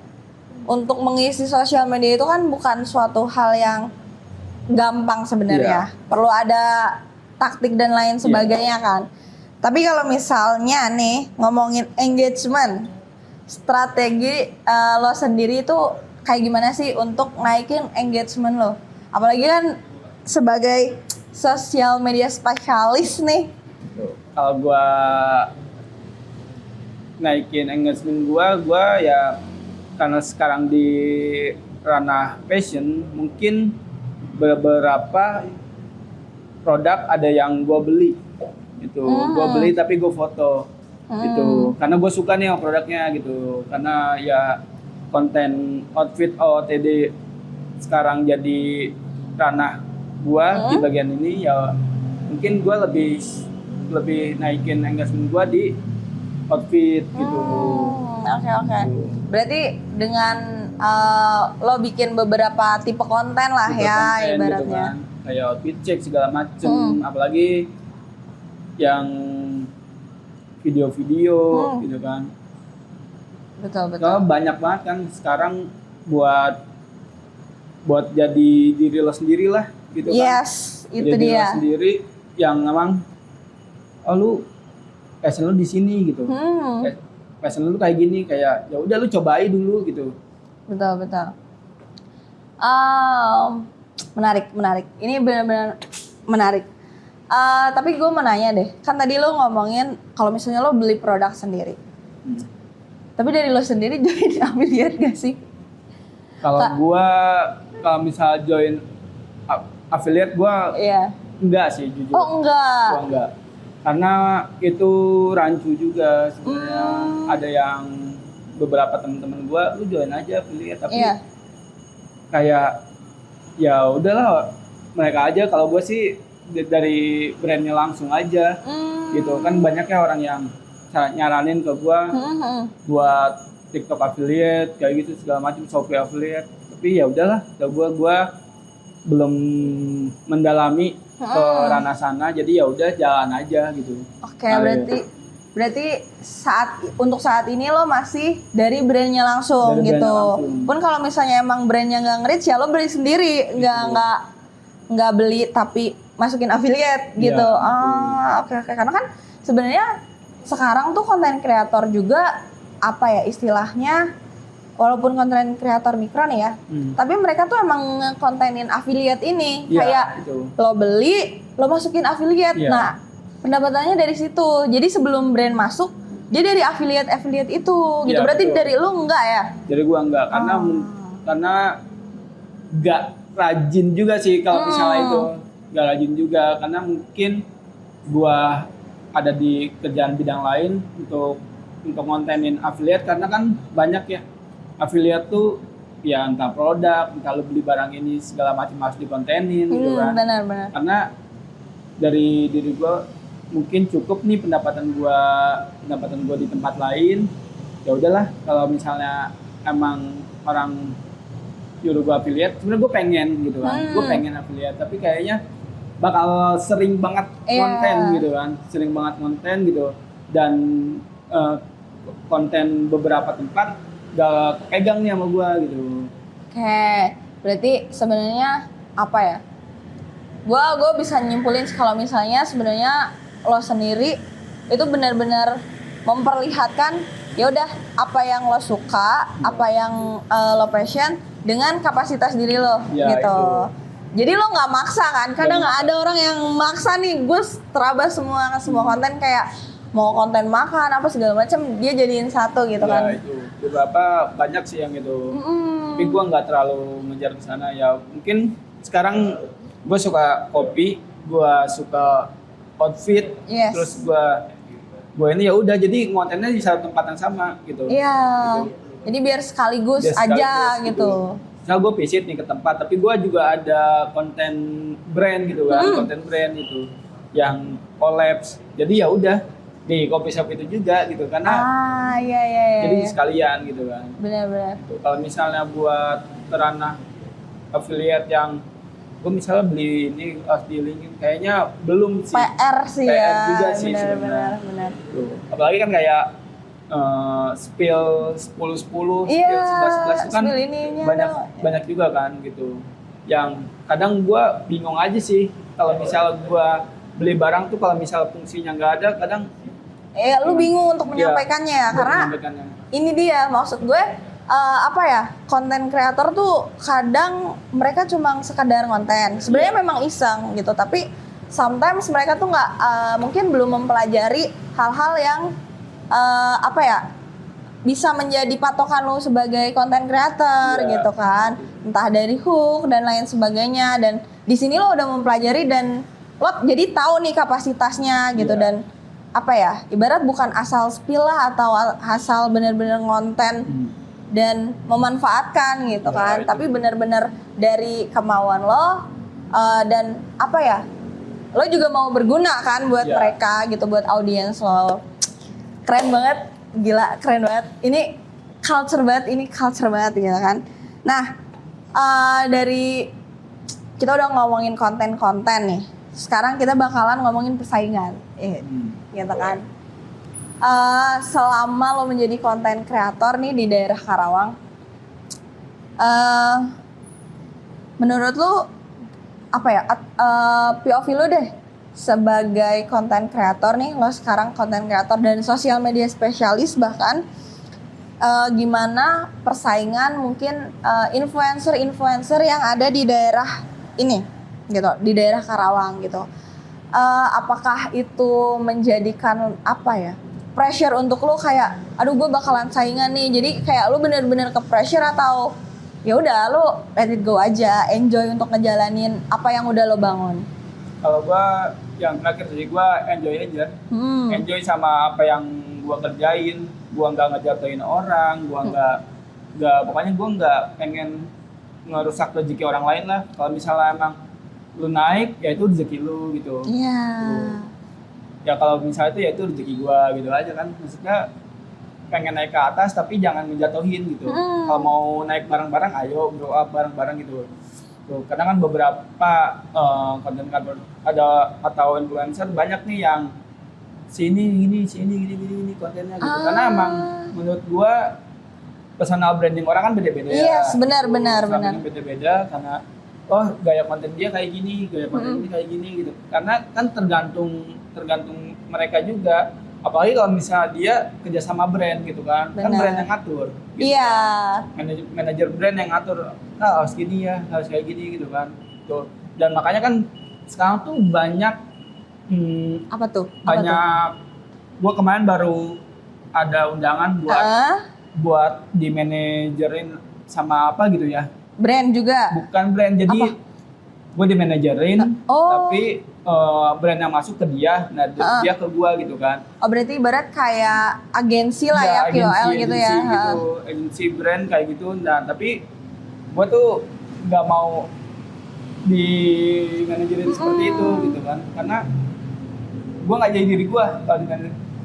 untuk mengisi sosial media itu kan bukan suatu hal yang gampang sebenarnya, perlu ada taktik dan lain sebagainya kan. Tapi kalau misalnya nih ngomongin engagement, strategi lo sendiri itu kayak gimana sih untuk naikin engagement lo? Apalagi kan sebagai sosial media spesialis nih. Kalau gue naikin engagement gue ya karena sekarang di ranah fashion, mungkin beberapa produk ada yang gue beli gitu. Gue beli tapi gue foto gitu karena gue suka nih sama produknya gitu, karena ya konten outfit OOTD sekarang jadi ranah gue di bagian ini, ya mungkin gue lebih naikin engagement gue di outfit gitu. Oke. Berarti dengan lo bikin beberapa tipe konten lah ya ibaratnya. Gitu kan. Kayak outfit check segala macem, apalagi yang video-video gitu kan. Betul. Kalau banyak banget kan sekarang buat jadi diri lo sendiri lah gitu kan. Yes, itu jadi dia. Lo sendiri yang memang lu passion lu di sini gitu. Passion lu kayak gini, kayak ya udah lu cobain dulu gitu. Betul. Menarik. Ini benar-benar menarik. Tapi gue mau nanya deh, kan tadi lo ngomongin kalau misalnya lo beli produk sendiri. Tapi dari lo sendiri join affiliate gak sih? Kalau misal join affiliate gue enggak sih jujur. Oh enggak? Gua enggak. Karena itu rancu juga sebenarnya. Ada yang beberapa teman-teman gue, lu join aja affiliate, tapi kayak ya udahlah mereka aja. Kalau gue sih dari brandnya langsung aja gitu kan. Banyaknya orang yang nyaranin ke gue buat TikTok affiliate kayak gitu segala macam, Shopee affiliate, tapi ya udahlah, gue belum mendalami ke ranah sana, jadi ya udah jalan aja gitu. Oke, berarti Berarti untuk saat ini lo masih dari brandnya langsung Dari gitu. brandnya langsung. Pun kalau misalnya emang brandnya nggak nge-reach ya lo beli sendiri, nggak beli tapi masukin affiliate Iya, gitu. Oke. Karena kan sebenarnya sekarang tuh konten kreator juga apa ya istilahnya, walaupun konten kreator mikro nih ya, tapi mereka tuh emang ngekontenin affiliate ini. Iya, Kayak itu. lo beli, lo masukin affiliate. Iya. Nah, pendapatannya dari situ. Jadi sebelum brand masuk, dia dari affiliate itu gitu. Iya, Berarti betul. dari lo enggak ya? Jadi gua enggak karena enggak rajin juga sih kalau misalnya itu. Enggak rajin juga karena mungkin gua ada di kerjaan bidang lain untuk kontenin affiliate karena kan banyak ya affiliate tuh ya entah produk, entah lu beli barang ini segala macam harus dikontenin gitu kan. Benar. Karena dari diri gua mungkin cukup nih pendapatan gua di tempat lain. Ya udahlah kalau misalnya emang orang nyuruh gua affiliate, sebenarnya gua pengen gitu kan. Gua pengen affiliate tapi kayaknya bakal sering banget konten gitu kan. Sering banget konten gitu dan konten beberapa tempat gak kepegang nih sama gua gitu. Oke, berarti sebenarnya apa ya? Gua bisa nyimpulin kalau misalnya sebenarnya lo sendiri itu benar-benar memperlihatkan ya udah apa yang lo suka, apa yang lo passion dengan kapasitas diri lo Ya, gitu. itu. Jadi lo nggak maksa kan? Kadang nggak ada orang yang maksa nih, gue terabas semua konten kayak mau konten makan apa segala macam dia jadiin satu gitu Ya, kan. itu beberapa banyak sih yang itu. Tapi gue nggak terlalu ngejar ke sana ya. Mungkin sekarang gue suka kopi, gue suka outfit, Yes. terus gue ini ya udah jadi kontennya di satu tempat yang sama gitu. Iya. Gitu. Jadi biar sekaligus Biar aja sekaligus gitu. Misal gue visit nih ke tempat, tapi gue juga ada konten brand gitu kan, konten brand itu yang collabs. Jadi ya udah di coffee shop itu juga gitu karena Iya. jadi sekalian gitu kan. Benar-benar. Gitu. Kalau misalnya buat ranah affiliate yang gue misalnya beli ini harus di linkin kayaknya belum sih. PR sih PR ya. juga sih sebenarnya. Benar. Tuh. Apalagi kan kayak spill 10-10, Iya, spill 11-11 itu kan spill ininya banyak juga kan gitu. Yang kadang gue bingung aja sih kalau misalnya gue beli barang tuh kalau misalnya fungsinya nggak ada kadang Lu bingung untuk menyampaikannya ya, karena menyampaikannya. ini dia maksud gue apa ya, konten kreator tuh kadang mereka cuma sekadar konten. Sebenarnya memang iseng gitu, tapi sometimes mereka tuh nggak mungkin belum mempelajari hal-hal yang apa ya bisa menjadi patokan lu sebagai konten kreator Iya. gitu kan, entah dari hook dan lain sebagainya. Dan di sini lo udah mempelajari dan lo jadi tahu nih kapasitasnya gitu. Iya. Dan apa ya, ibarat bukan asal spill lah atau asal bener-bener ngonten dan memanfaatkan gitu Ya, kan, itu. tapi bener-bener dari kemauan lo dan apa ya, lo juga mau berguna kan buat Ya. mereka gitu, buat audiens lo. Keren banget, gila keren banget. Ini culture banget gitu kan. Nah, dari kita udah ngomongin konten-konten nih. Sekarang kita bakalan ngomongin persaingan, gitu kan. Selama lo menjadi konten kreator nih di daerah Karawang, menurut lo apa ya? POV lo deh sebagai konten kreator nih, lo sekarang konten kreator dan sosial media spesialis bahkan, gimana persaingan mungkin influencer-influencer yang ada di daerah ini gitu, di daerah Karawang gitu. Apakah itu menjadikan apa ya, pressure untuk lo kayak aduh gue bakalan saingan nih, jadi kayak lo bener-bener ke pressure, atau ya udah lo let it go aja, enjoy untuk ngejalanin apa yang udah lo bangun? Kalau gua yang terakhir sih gua enjoy aja. Enjoy sama apa yang gua kerjain. Gua nggak ngejatuhin orang, gua nggak pokoknya gua nggak pengen ngerusak rezeki orang lain lah. Kalau misalnya emang lu naik ya itu rezeki lu gitu. Iya. Ya kalau misalnya itu ya itu rezeki gua gitu aja kan. Maksudnya pengen naik ke atas tapi jangan menjatuhin gitu. Kalau mau naik bareng-bareng ayo grow up bareng-bareng gitu. Tuh, kadang kan beberapa konten kreator ada atau influencer banyak nih yang si ini gini kontennya gitu. Karena emang menurut gua personal branding orang kan beda-beda. Yes, benar. Branding beda-beda karena gaya konten dia kayak gini, gaya konten ini kayak gini gitu. Karena kan tergantung mereka juga. Apalagi kalau misalnya dia kerja sama brand gitu kan, kan Benar. brand yang ngatur. Gitu. Iya. Manajer brand yang ngatur, harus gini ya, harus kayak gini gitu kan. Tuh. Dan makanya kan sekarang tuh banyak Apa tuh? banyak. Gua kemarin baru ada undangan buat di manajerin sama apa gitu ya. Brand juga. Bukan brand, jadi Apa? gue di manajerin, Oh. tapi brand yang masuk ke dia, nah dia ke gue gitu kan. Oh berarti ibarat kayak agensi lah ya, KOL gitu ya. Agensi brand kayak gitu. Nah tapi gue tuh nggak mau di manajerin seperti itu gitu kan, karena gue nggak jadi diri gue kalau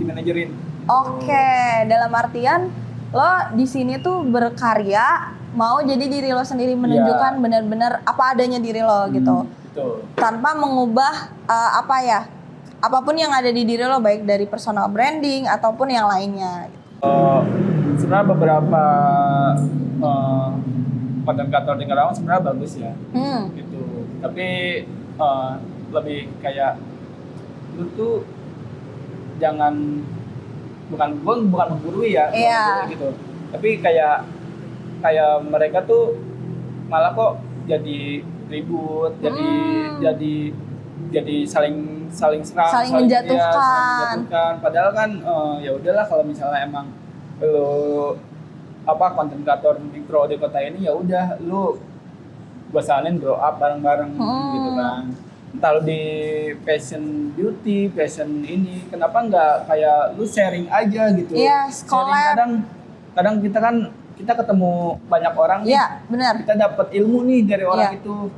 di manajerin. Oke, dalam artian lo di sini tuh berkarya, mau jadi diri lo sendiri, menunjukkan benar-benar apa adanya diri lo gitu. Betul. Tanpa mengubah apapun yang ada di diri lo, baik dari personal branding ataupun yang lainnya. Sebenarnya beberapa konten kreator di Karawang sebenarnya bagus ya, gitu. Tapi lebih kayak lu tuh jangan bukan menggurui ya, gitu. Tapi kayak mereka tuh malah kok jadi ribut, jadi saling serang, Saling menjatuhkan. Padahal kan ya udahlah kalau misalnya emang lo konten kreator mikro di kota ini, ya udah lu gua saranin grow up bareng-bareng gitu kan. Entah lu di fashion beauty, fashion ini, kenapa nggak kayak lu sharing aja gitu. Yes, sharing kadang kita ketemu banyak orang nih. Iya, benar. Kita dapat ilmu nih dari orang itu.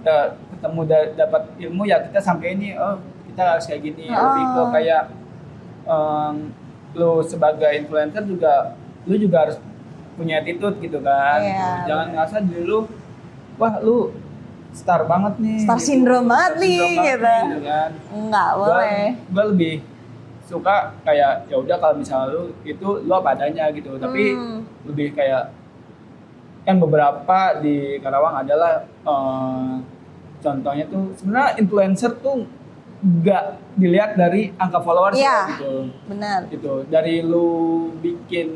Kita ketemu dapat ilmu, ya kita sampai ini, kita harus kayak gini. Lebih ke kayak lu sebagai influencer juga, lu juga harus punya attitude gitu kan. Jangan ngerasa diri lu, wah lu star banget nih. Star syndrome banget nih gitu. Kan. Enggak boleh. Gue lebih suka kayak ya udah kalau misalnya lu itu lu apa adanya gitu. Tapi lebih kayak kan beberapa di Karawang adalah contohnya tuh sebenarnya influencer tuh nggak dilihat dari angka followers gitu. Benar. Gitu. Dari lu bikin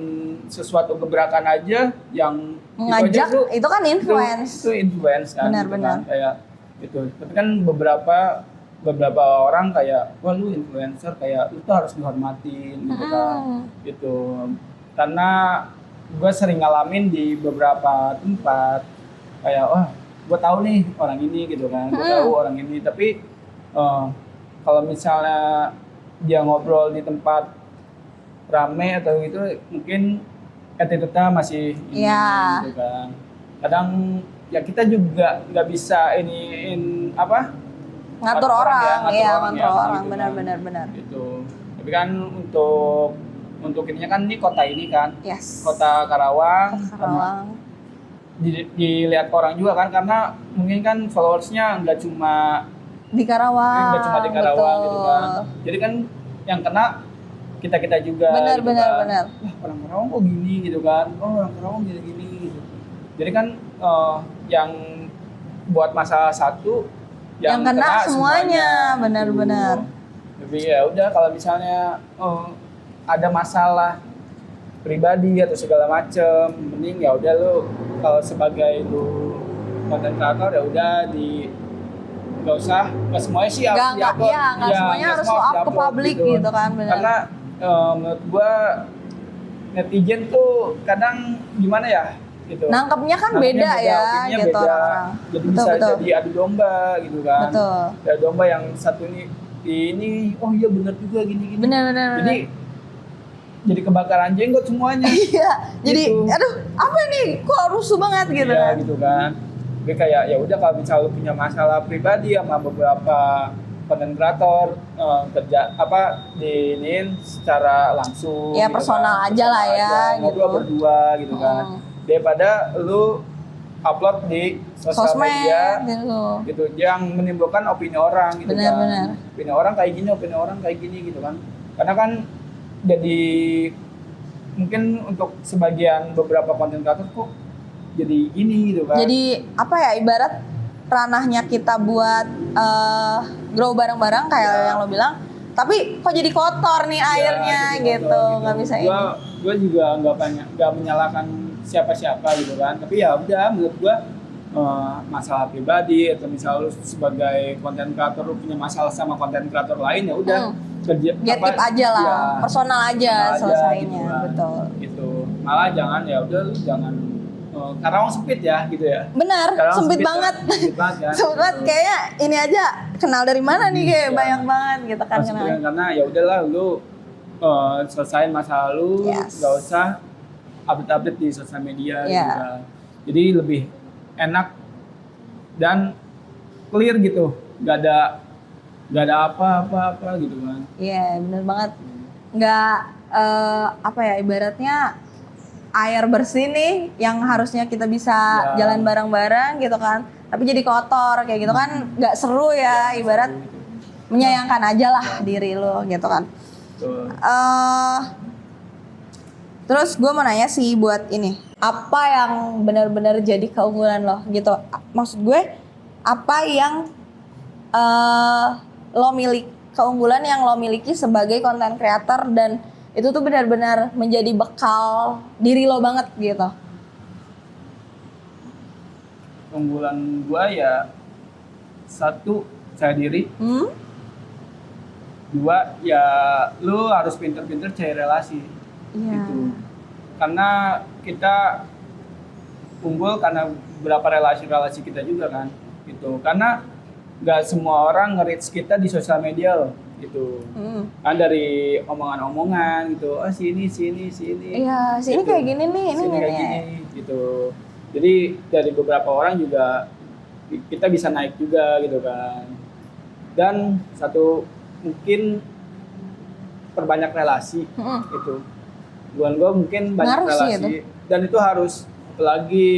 sesuatu gebrakan aja yang mengajak itu kan influence. Itu influence kan. Benar-benar. Gitu kan, kayak gitu. Tapi kan beberapa orang kayak, wah lu influencer, kayak lu tuh harus dihormatin gitu kan. Gitu. Karena gue sering ngalamin di beberapa tempat kayak, wah gue tahu nih orang ini gitu kan. Gue tahu orang ini, tapi kalau misalnya dia ngobrol di tempat rame atau gitu, mungkin attitude-nya masih gitu kan. Kadang ya kita juga nggak bisa ngatur orang, ngatur orang, benar. Gitu. Tapi kan untuk ininya kan ini kota ini kan, kota Karawang. Dilihat orang juga kan, karena mungkin kan followersnya nggak cuma di Karawang, gitu kan. Jadi kan yang kena kita juga. Benar. Wah, orang Karawang kok gini gitu kan. Orang Karawang gini gitu. Jadi kan yang buat masalah satu, yang kena semuanya. Benar. Tapi ya udah kalau misalnya ada masalah pribadi atau segala macem, mending ya udah lu kalau sebagai lu konten kreator ya udah nggak semuanya sih nggak semuanya harus up ke publik gitu kan. Benar. Karena menurut gua netizen tuh kadang gimana ya gitu. Nangkepnya kan beda ya gitu orang-orang. Jadi bisa jadi adu domba gitu kan. Betul. Adu domba yang satu ini oh iya benar juga gini. Benar. Jadi kebakaran jenggot semuanya. Iya. Jadi gitu. aduh apa nih kok rusuh banget gitu kan. Gitu kan. Jadi kayak ya udah kalau misalnya lu punya masalah pribadi sama beberapa konten kreator kerja diinin secara langsung. Ya gitu personal kan. aja lah ya ngobrol gitu. Berdua gitu kan. Daripada lu upload di sosial sosmed media gitu. gitu yang menimbulkan opini orang gitu Benar. kan. Opini orang kayak gini, opini orang kayak gini gitu kan. Karena kan jadi mungkin untuk sebagian beberapa konten kreator kok jadi gini gitu kan. Jadi apa ya, ibarat ranahnya kita buat grow bareng-bareng kayak Ya. yang lo bilang, tapi kok jadi kotor nih airnya jadi gitu, kotor nggak bisa ini. Gua juga nggak menyalahkan siapa-siapa gitu kan. Tapi ya udah, menurut gua masalah pribadi atau misalnya lu sebagai konten kreator lu punya masalah sama konten kreator lain, ya udah Get tip aja lah, ya, personal aja selesainya, gitu kan. betul. Gitu. Malah jangan, ya udah lu jangan Karawang sempit ya gitu ya. Benar, Karawang sempit kan? banget. Sempit banget kan. Sempit banget, kayaknya ini aja kenal dari mana nih, kayak Iya. banyak banget gitu kan Maksudnya kenal. karena ya udahlah lu selesain masa lalu, Yes. nggak usah update-update di sosial media Iya. gitu kan. Jadi lebih enak dan clear gitu, nggak ada apa-apa gitu kan. Iya, bener banget. Nggak apa ya, ibaratnya air bersih nih yang harusnya kita bisa Ya. jalan bareng-bareng gitu kan, tapi jadi kotor kayak gitu kan, nggak seru ya, ibarat Gitu. menyayangkan aja lah diri lo gitu kan. Tuh. Terus gue mau nanya sih buat ini, apa yang benar-benar jadi keunggulan lo gitu? Maksud gue, apa yang keunggulan yang lo miliki sebagai content creator dan itu tuh benar-benar menjadi bekal diri lo banget gitu? Keunggulan gua ya, satu, saya diri. Dua, ya lu harus pinter-pinter cari relasi. Iya. Gitu. Karena kita unggul karena beberapa relasi-relasi kita juga kan, gitu. Karena nggak semua orang nge-reach kita di sosial media loh, gitu. Kan dari omongan-omongan gitu, oh sini. Iya, sini Gitu. kayak gini nih, ini Sini kayak gini, gitu. Jadi dari beberapa orang juga kita bisa naik juga gitu kan. Dan satu, mungkin perbanyak relasi gitu. Bukan gue mungkin banyak Ngaruh sih relasi dan itu harus, apalagi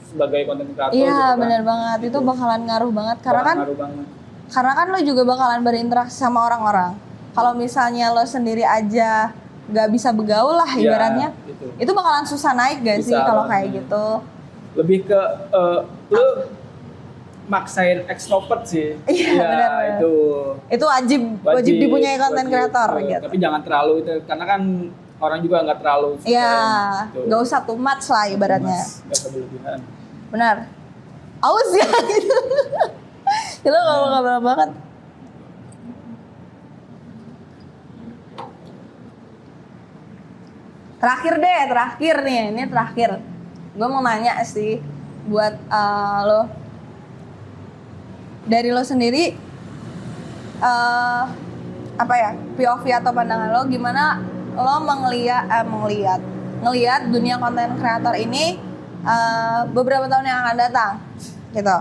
sebagai konten kreator gitu Iya, kan. benar banget. Itu bakalan ngaruh banget Ngaruh banget. karena kan lo juga bakalan berinteraksi sama orang-orang. Kalau misalnya lo sendiri aja nggak bisa bergaul lah Iya, ibaratnya, gitu. itu bakalan susah naik gak Bisa sih kalau kayak banget. gitu? Lebih ke lu maksain extrovert sih. Iya, Ya, benar. Itu wajib dipunyai konten wajib. kreator gitu. Tapi jangan terlalu itu, karena kan orang juga nggak terlalu suka Iya, gitu. nggak usah too much lah ibaratnya. Nggak berlebihan. Benar. Aus ya gitu. Itu ngomong banget. Terakhir nih, ini terakhir. Gue mau nanya sih buat lo, dari lo sendiri, apa ya, POV atau pandangan lo gimana lo ngelihat dunia konten kreator ini beberapa tahun yang akan datang gitu.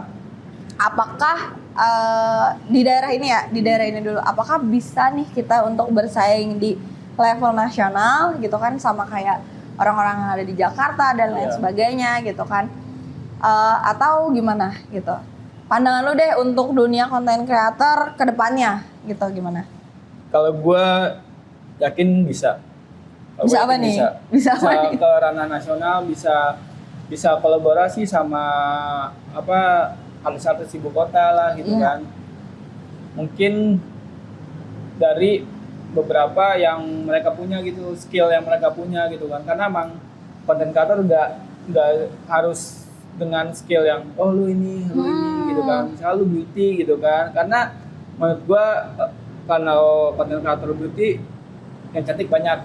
Apakah di daerah ini dulu, apakah bisa nih kita untuk bersaing di level nasional gitu kan, sama kayak orang-orang yang ada di Jakarta dan lain sebagainya gitu kan, atau gimana gitu? Pandangan lu deh untuk dunia konten kreator ke depannya gitu, gimana? Kalau gue yakin bisa. Kalau Bisa gua apa yakin nih? Bisa, Bisa apa nih? ke ranah nasional, bisa kolaborasi sama artis-artis ibu kota lah gitu Iya. kan. Mungkin dari beberapa yang mereka punya gitu, skill yang mereka punya gitu kan. Karena emang konten kreator nggak harus dengan skill yang lu ini gitu kan. Misalnya lu beauty gitu kan. Karena menurut gua kalau konten kreator beauty yang cantik banyak.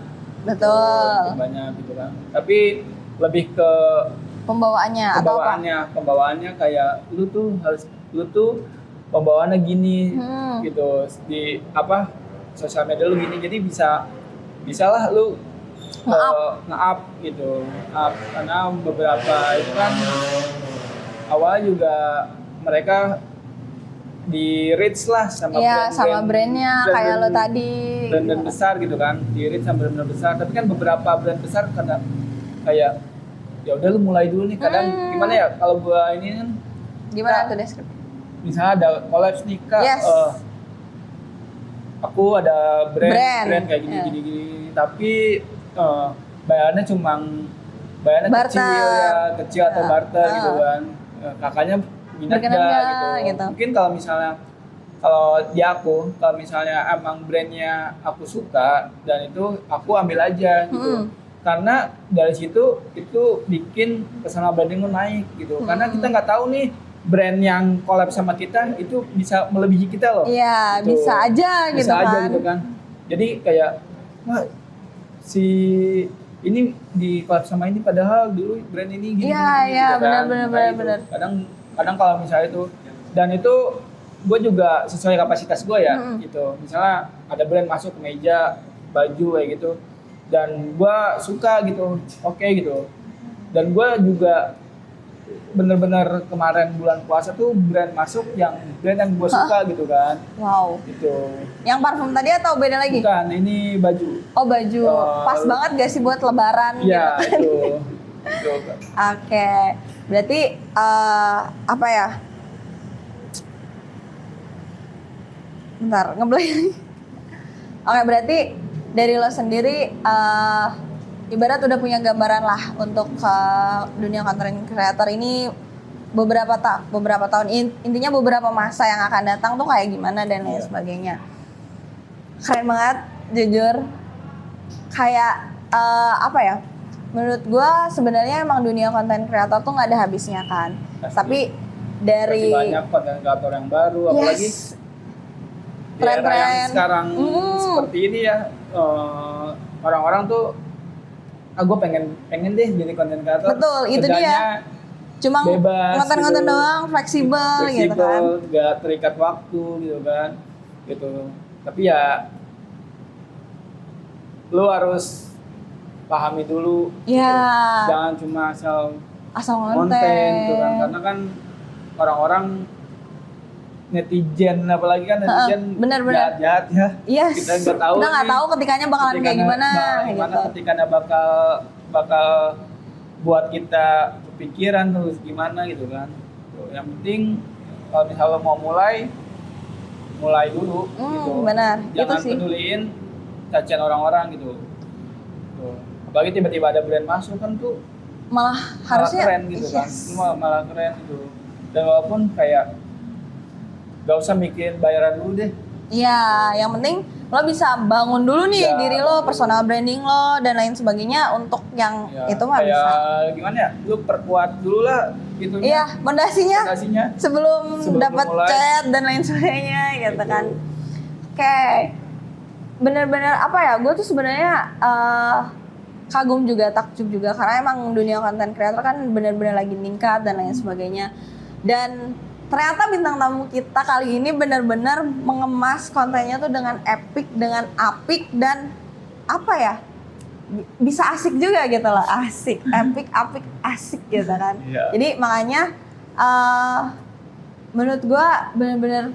Betul. Banyak gitu kan. Tapi lebih ke Pembawaannya atau apa? pembawaannya kayak lu tuh pembawaannya gini gitu di sosial media lu gini, jadi bisalah lu nge-up gitu, karena beberapa itu kan awalnya juga mereka di reach lah sama brandnya kayak lo tadi. Brand besar gitu kan, di reach sama brand besar. Tapi kan beberapa brand besar kayak ya udah lu mulai dulu nih. Kadang gimana ya kalau gua ini kan Gimana Kak, tuh deskripsi? misalnya ada collabs nih Kak, Yes. aku ada brand kayak Iya. gini, tapi bayarannya bayarannya Barter. kecil atau barter gitu kan. Kakaknya minat Berkenan nggak nggak, gitu. Mungkin kalau misalnya kalau kalau misalnya emang brandnya aku suka dan itu aku ambil aja gitu. Karena dari situ itu bikin personal branding lu naik gitu. Karena kita nggak tahu nih brand yang collab sama kita itu bisa melebihi kita loh. Iya, Gitu. bisa aja gitu Bisa aja kan. gitu kan. Jadi kayak wah, si ini di collab sama ini padahal dulu brand ini gini. Iya, gini, iya, gitu kan. benar, Kayak gitu. benar. Kadang kalau misalnya itu dan itu gue juga sesuai kapasitas gue ya gitu. Misalnya ada brand masuk ke meja baju kayak gitu dan gue suka gitu, oke gitu. Dan gue juga bener-bener kemarin bulan puasa tuh brand masuk yang gue suka gitu kan. Wow. Gitu. Yang parfum tadi atau beda lagi? Bukan, ini baju. Oh, baju. Pas banget gak sih buat lebaran Iya, gitu kan? itu. Itu. Oke. Berarti apa ya? Bentar, ngeblank. Oke, berarti dari lo sendiri ibarat udah punya gambaran lah untuk dunia content creator ini beberapa tahun intinya beberapa masa yang akan datang tuh kayak gimana dan lain sebagainya. Keren banget, jujur. Kayak apa ya? Menurut gua sebenarnya emang dunia content creator tuh nggak ada habisnya kan. Pasti. Tapi dari Pasti banyak content creator yang baru, apalagi yes, di era yang tren-tren. sekarang seperti ini ya, orang-orang tuh gue pengen deh jadi content creator. Betul, itu dia. Cuma bebas, konten-konten gitu. doang, fleksibel gitu kan. Gak terikat waktu gitu kan, gitu. Tapi ya lu harus pahami dulu, Ya, jangan cuma asal asal konten gitu kan, karena kan orang-orang netizen apalagi kan netizen benar-benar. jahat ya. Yes. Kita nggak tahu. Kita nggak nih tahu ketikanya bakalan kayak gimana gitu. ketikanya bakal buat kita kepikiran terus gimana gitu kan. Tuh, yang penting kalau misalnya mau mulai dulu gitu. Benar, Jangan itu sih. peduliin cacian orang-orang gitu. Tuh. Apalagi tiba-tiba ada brand masuk kan tuh Malah harusnya keren gitu kan. yes. Malah keren gitu. Dan walaupun kayak gak usah mikirin bayaran dulu deh. Iya, yang penting lo bisa bangun dulu nih Ya. diri lo, personal branding lo dan lain sebagainya untuk yang Ya, itu mah kayak bisa. gimana ya? Lu perkuat dulu lah gitu. Iya, pondasinya Fondasinya. sebelum dapat mulai. chat dan lain sebagainya gitu Gitu. kan. Oke, bener-bener apa ya? Gue tuh sebenarnya kagum juga, takjub juga karena emang dunia content creator kan bener-bener lagi meningkat dan lain sebagainya. Dan ternyata bintang tamu kita kali ini benar-benar mengemas kontennya tuh dengan epic, dengan apik dan apa ya? Bisa asik juga gitu loh, asik, epic, apik, asik gitu kan. Iya. Jadi makanya menurut gua benar-benar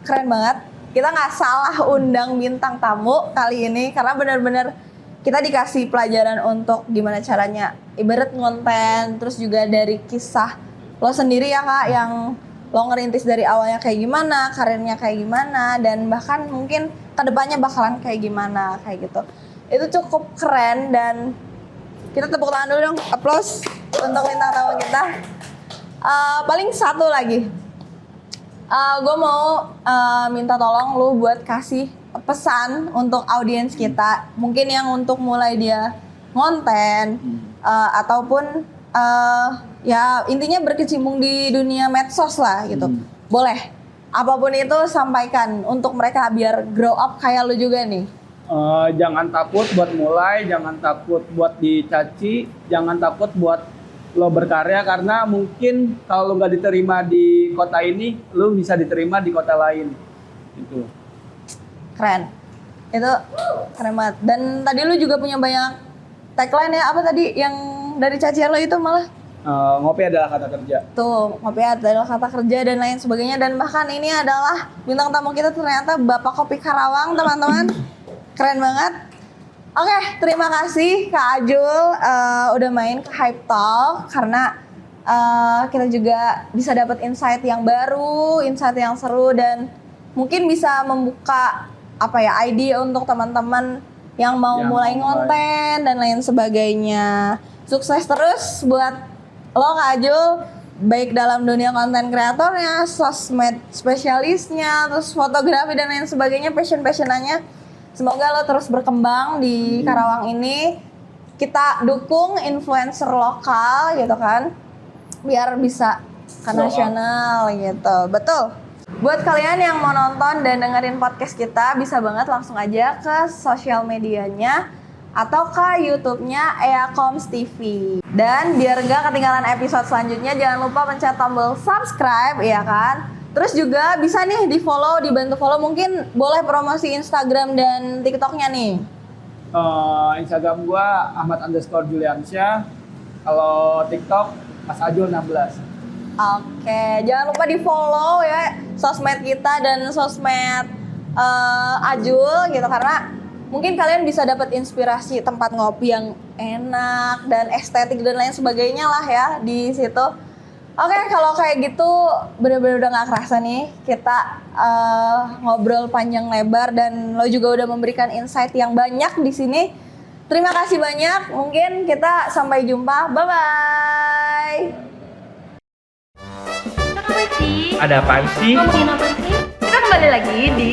keren banget. Kita nggak salah undang bintang tamu kali ini karena benar-benar kita dikasih pelajaran untuk gimana caranya ibarat ngonten, terus juga dari kisah lo sendiri ya Kak yang lo ngerintis dari awalnya kayak gimana, karirnya kayak gimana, dan bahkan mungkin kedepannya bakalan kayak gimana kayak gitu. Itu cukup keren dan kita tepuk tangan dulu dong, applause untuk bintang tamu kita. Paling satu lagi, gue mau minta tolong lu buat kasih pesan untuk audiens kita, mungkin yang untuk mulai dia ngonten ataupun ya intinya berkecimpung di dunia medsos lah gitu. Boleh, apapun itu sampaikan untuk mereka biar grow up kayak lu juga nih. Jangan takut buat mulai, jangan takut buat dicaci, jangan takut buat lo berkarya karena mungkin kalau lo nggak diterima di kota ini, lo bisa diterima di kota lain. Gitu. Keren. Itu keren banget. Dan tadi lu juga punya banyak tagline ya, apa tadi yang dari cacian lo itu malah? Ngopi adalah kata kerja. Tuh, ngopi adalah kata kerja dan lain sebagainya. Dan bahkan ini adalah bintang tamu kita ternyata Bapak Kopi Karawang, teman-teman. Keren banget. Oke, terima kasih Kak Ajul udah main ke Hype Talk karena kita juga bisa dapat insight yang baru, insight yang seru dan mungkin bisa membuka ide untuk teman-teman yang mau mulai konten dan lain sebagainya. Sukses terus buat lo Kak Ajul, baik dalam dunia konten kreatornya, sosmed spesialisnya, terus fotografi dan lain sebagainya, passion-passionannya. Semoga lo terus berkembang di Karawang ini. Kita dukung influencer lokal gitu kan, biar bisa ke nasional gitu. Betul. Buat kalian yang mau nonton dan dengerin podcast kita, bisa banget langsung aja ke sosial medianya atau ke YouTube-nya Eakoms TV. Dan biar gak ketinggalan episode selanjutnya, jangan lupa pencet tombol subscribe ya kan. Terus juga bisa nih di follow, dibantu follow, mungkin boleh promosi Instagram dan TikToknya nih. Instagram gua Ahmad_Juliansyah. Kalau TikTok Mas Ajul 16. Oke, jangan lupa di follow ya sosmed kita dan sosmed Ajul gitu, karena mungkin kalian bisa dapat inspirasi tempat ngopi yang enak dan estetik dan lain sebagainya lah ya di situ. Oke, kalau kayak gitu bener-bener udah gak kerasa nih kita ngobrol panjang lebar dan lo juga udah memberikan insight yang banyak di sini. Terima kasih banyak. Mungkin kita sampai jumpa. Bye-bye. Kenapa sih? Ada apaan sih? Ngomongin apa sih? Kita kembali lagi di